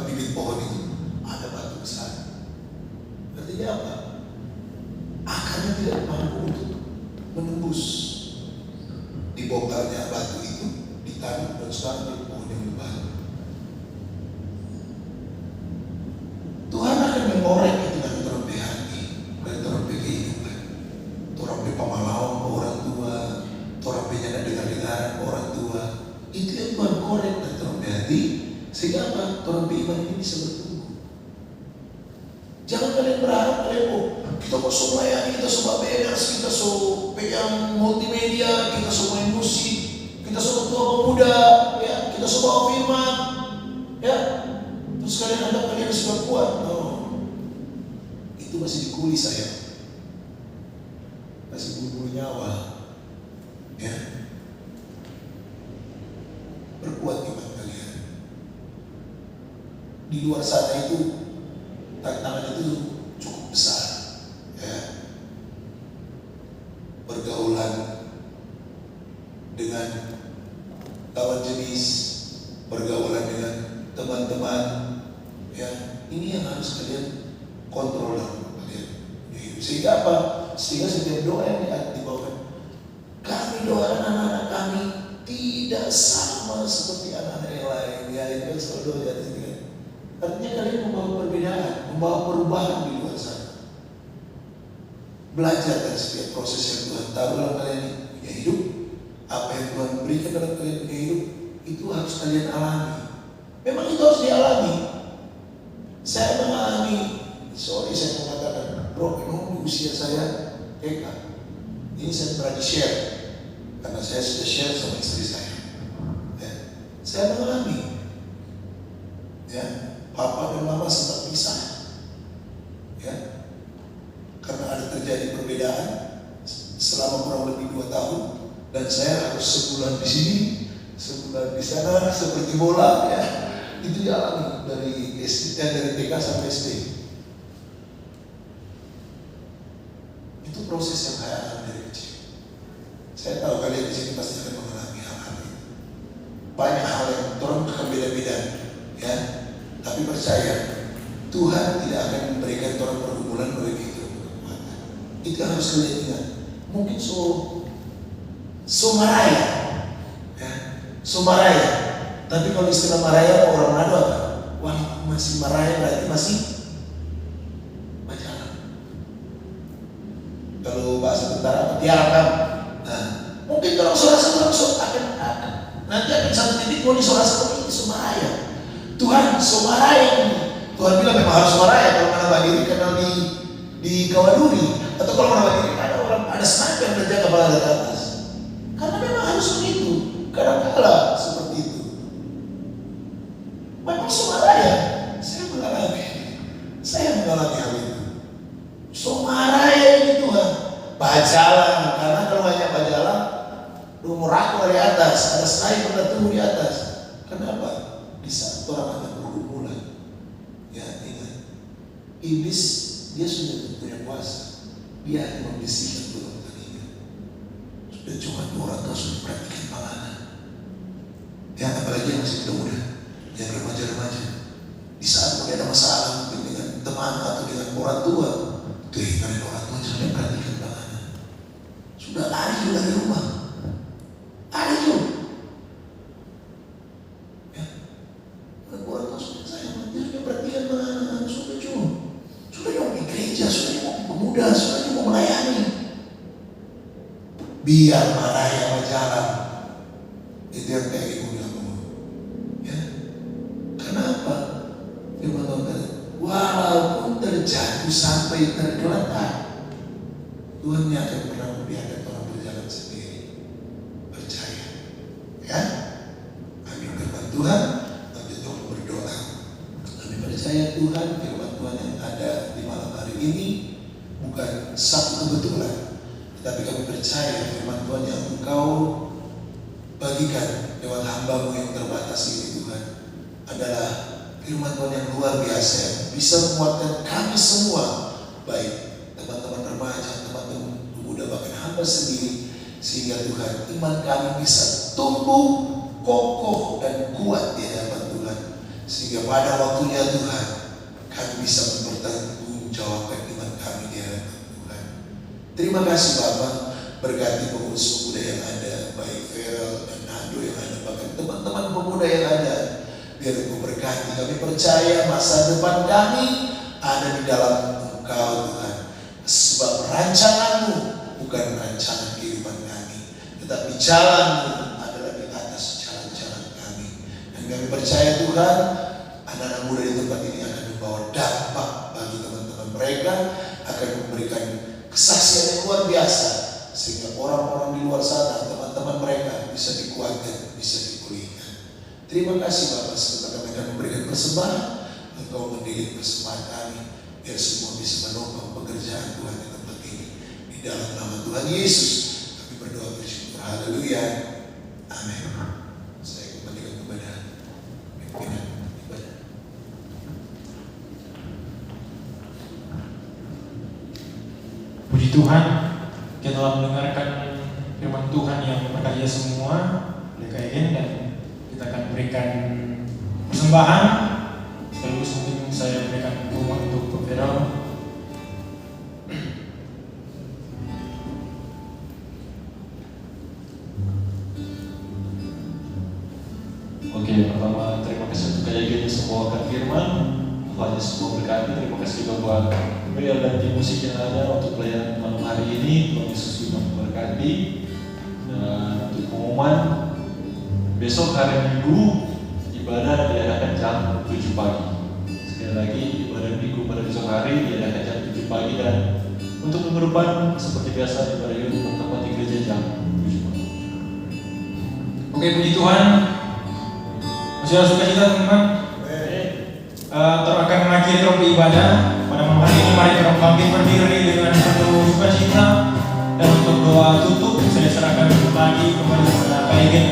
bibit pohon itu ada batu besar. Artinya apa? Akarnya tidak mampu untuk menembus. Dibongkarnya batu itu, ditanam dan sekarang jadi pohon yang lebat. Tuhan akan mengorek itu dari terompe hati, dari terompe kehidupan, terompe pemalau orang tua, terompe nyana dengar-dengar orang tua. Itu yang Tuhan korek dari terompe hati, sehingga apa? Terompe iman ini bisa bertumbuh. Jangan kalian berharap kita mau melayani, kita mau bebas, kita mau pegang multimedia, kita mau main musik, kita mau tua pemuda, ya, kita mau bawa firman, ya. Terus kalian anggap kalian sudah kuat. No. Itu masih dikuli saya. Masih bulu-bulu nyawa. Ya. Berkuat iman kalian. Di luar sana itu tantangan itu cukup besar, ya. Pergaulan dengan lawan jenis, pergaulan dengan teman-teman, ya, ini yang harus kalian kontrol kalian. Sehingga apa? Sehingga setiap doa yang dibawakan, kami doakan anak-anak kami tidak sama seperti anak-anak yang lain. Ya, itu kan selalu doa di atas ini. Artinya kalian membawa perbedaan, membawa perubahan di luar sana. Belajar dari setiap proses yang Tuhan taruh dalam kalian punya hidup. Apa yang Tuhan berikan dalam kalian punya hidup, itu harus kalian alami. Memang itu harus dialami. Saya mengalami, saya mengatakan, bro, memang di usia saya TK, ini saya pernah di-share, karena saya sudah share sama istri saya. Ya. Saya mengalami, ya, papa dan mama sempat pisah, ya, karena ada terjadi perbedaan selama kurang lebih 2 tahun, dan saya harus sebulan di sini, Sebulan di sana seperti bola ya. Itu dialami dari dari TK sampai SD. Itu proses yang saya alami dari kecil. Saya tahu kalian di sini pasti akan mengalami hal-hal itu. Banyak hal yang orang akan beda-beda, ya. Tapi percaya, Tuhan tidak akan memberikan orang pergumulan bagi kita kekuatan. Itu yang harus kalian ingat. Mungkin maraya, ya, maraya. Tapi kalau istilah maraya orang Manado apa? Wah, masih maraya berarti masih majalah. Kalau bahasa tentara apa? Tiarapam. Nah, mungkin kalau saudara akan nanti akan satu titik mau saudara ini maraya. Tuhan maraya ini. Tuhan bilang memang harus maraya kalau mana bagi karena di Kawaduri atau kalau mana bagi ada sniper yang menjaga kepala dari atas. Karena memang harus begitu. Kadang-kala seperti itu. Memang maraya. Saya mengalami hal itu. Maraya ini Tuhan. Bajalan, karena kalau banyak bajalan, lumuraku dari atas, ada sniper yang tumbuh di atas. Kenapa? Di saat orang akan bergumulan, ya ingat, iblis dia sudah punya kuasa, dia hanya membisikkan dalam telinga. Sudah cuma orang tua sudah perhatikan makanan. Ya apalagi yang masih muda, yang remaja-remaja, di saat mulai ada masalah mungkin dengan teman atau dengan orang tua, tuh karena orang tua sudah perhatikan makanan, sudah lari dari rumah, lari tuh. Sudah mau melayani. Biar maraya berjalan. Itu yang kayak ibu bilang kamu. Ya. Kenapa? Firman Tuhan, walaupun terjatuh sampai tergeletak, Tuhan yang akan pernah membiarkan orang berjalan sendiri. Percaya. Ya. Ambil firman Tuhan, ambil Tuhan berdoa. Kami percaya Tuhan, firman Tuhan yang ada di malam hari ini bukan satu kebetulan, tetapi kami percaya firman Tuhan yang Engkau bagikan lewat hamba-Mu yang terbatas ini Tuhan adalah firman Tuhan yang luar biasa, bisa menguatkan kami semua, baik teman-teman remaja, teman-teman muda, bahkan hamba sendiri, sehingga Tuhan iman kami bisa tumbuh kokoh dan kuat di hadapan Tuhan, sehingga pada waktunya Tuhan kami bisa mempertanggungjawabkan iman kami di hadapan Tuhan. Terima kasih Bapak, berkati pengurus pemuda yang ada, baik Feral dan Nado yang ada, bahkan teman-teman pemuda yang ada, biar Engkau berkati. Kami percaya masa depan kami ada di dalam Engkau Tuhan, sebab rancangan-Mu bukan rancangan kehidupan kami, tetapi jalan-Mu adalah di atas jalan-jalan kami. Dan kami percaya Tuhan, anak-anak muda di tempat ini akan membawa dampak bagi teman-teman mereka, akan memberikan kesaksian yang luar biasa, sehingga orang-orang di luar sana, teman-teman mereka bisa dikuatkan, bisa dipulihkan. Terima kasih Bapak, sebentar kami akan memberikan persembahan, Engkau mendidik persembahan kami, biar semua bisa menopang pekerjaan Tuhan di tempat ini. Di dalam nama Tuhan Yesus kami berdoa bersyukur. Haleluya. Amin. Saya kembalikan kepada pimpinan ibadah. Puji Tuhan, kita telah mendengarkan firman Tuhan yang berkarya semua oleh KN, dan kita akan berikan persembahan. Sekaligus mungkin saya berikan rumah untuk Pak Feral. Oke, pertama terima kasih untuk kajian semua akan firman, Tuhan Yesus semua berkati. Terima kasih juga buat Beliau dan tim musik yang ada untuk pelayanan malam hari ini. Tuhan Yesus juga memberkati. Dan untuk pengumuman, besok hari Minggu ibadah diadakan jam 7 pagi. Sekali lagi, ibadah Minggu pada besok hari diadakan jam 7 pagi, dan untuk minggu depan seperti biasa ibadah Minggu tempat di gereja jam 7 pagi. Oke, puji Tuhan. Masih suka cita teman-teman. Akan mengakhiri rompi ibadah pada malam hari ini. Mari kita bangkit berdiri dengan penuh sukacita, dan untuk doa tutup saya serahkan lagi kepada Pak Egen.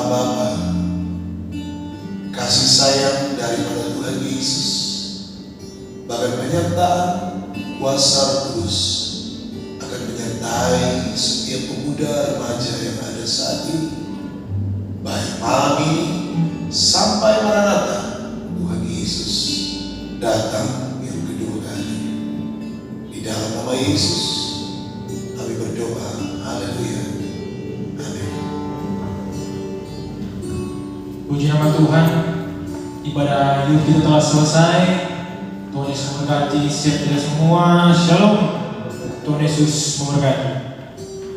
doa Bapa, kasih sayang daripada Tuhan Yesus, bahkan penyertaan kuasa Roh Kudus akan menyertai setiap pemuda remaja yang ada saat ini, baik malam ini sampai Maranatha Tuhan Yesus datang yang kedua kali. Di dalam nama Yesus kami berdoa. Haleluya. Amin. Puji nama Tuhan, ibadah yud kita telah selesai. Tuhan Yesus memberkati setiap kita semua. Shalom. Tuhan Yesus memberkati.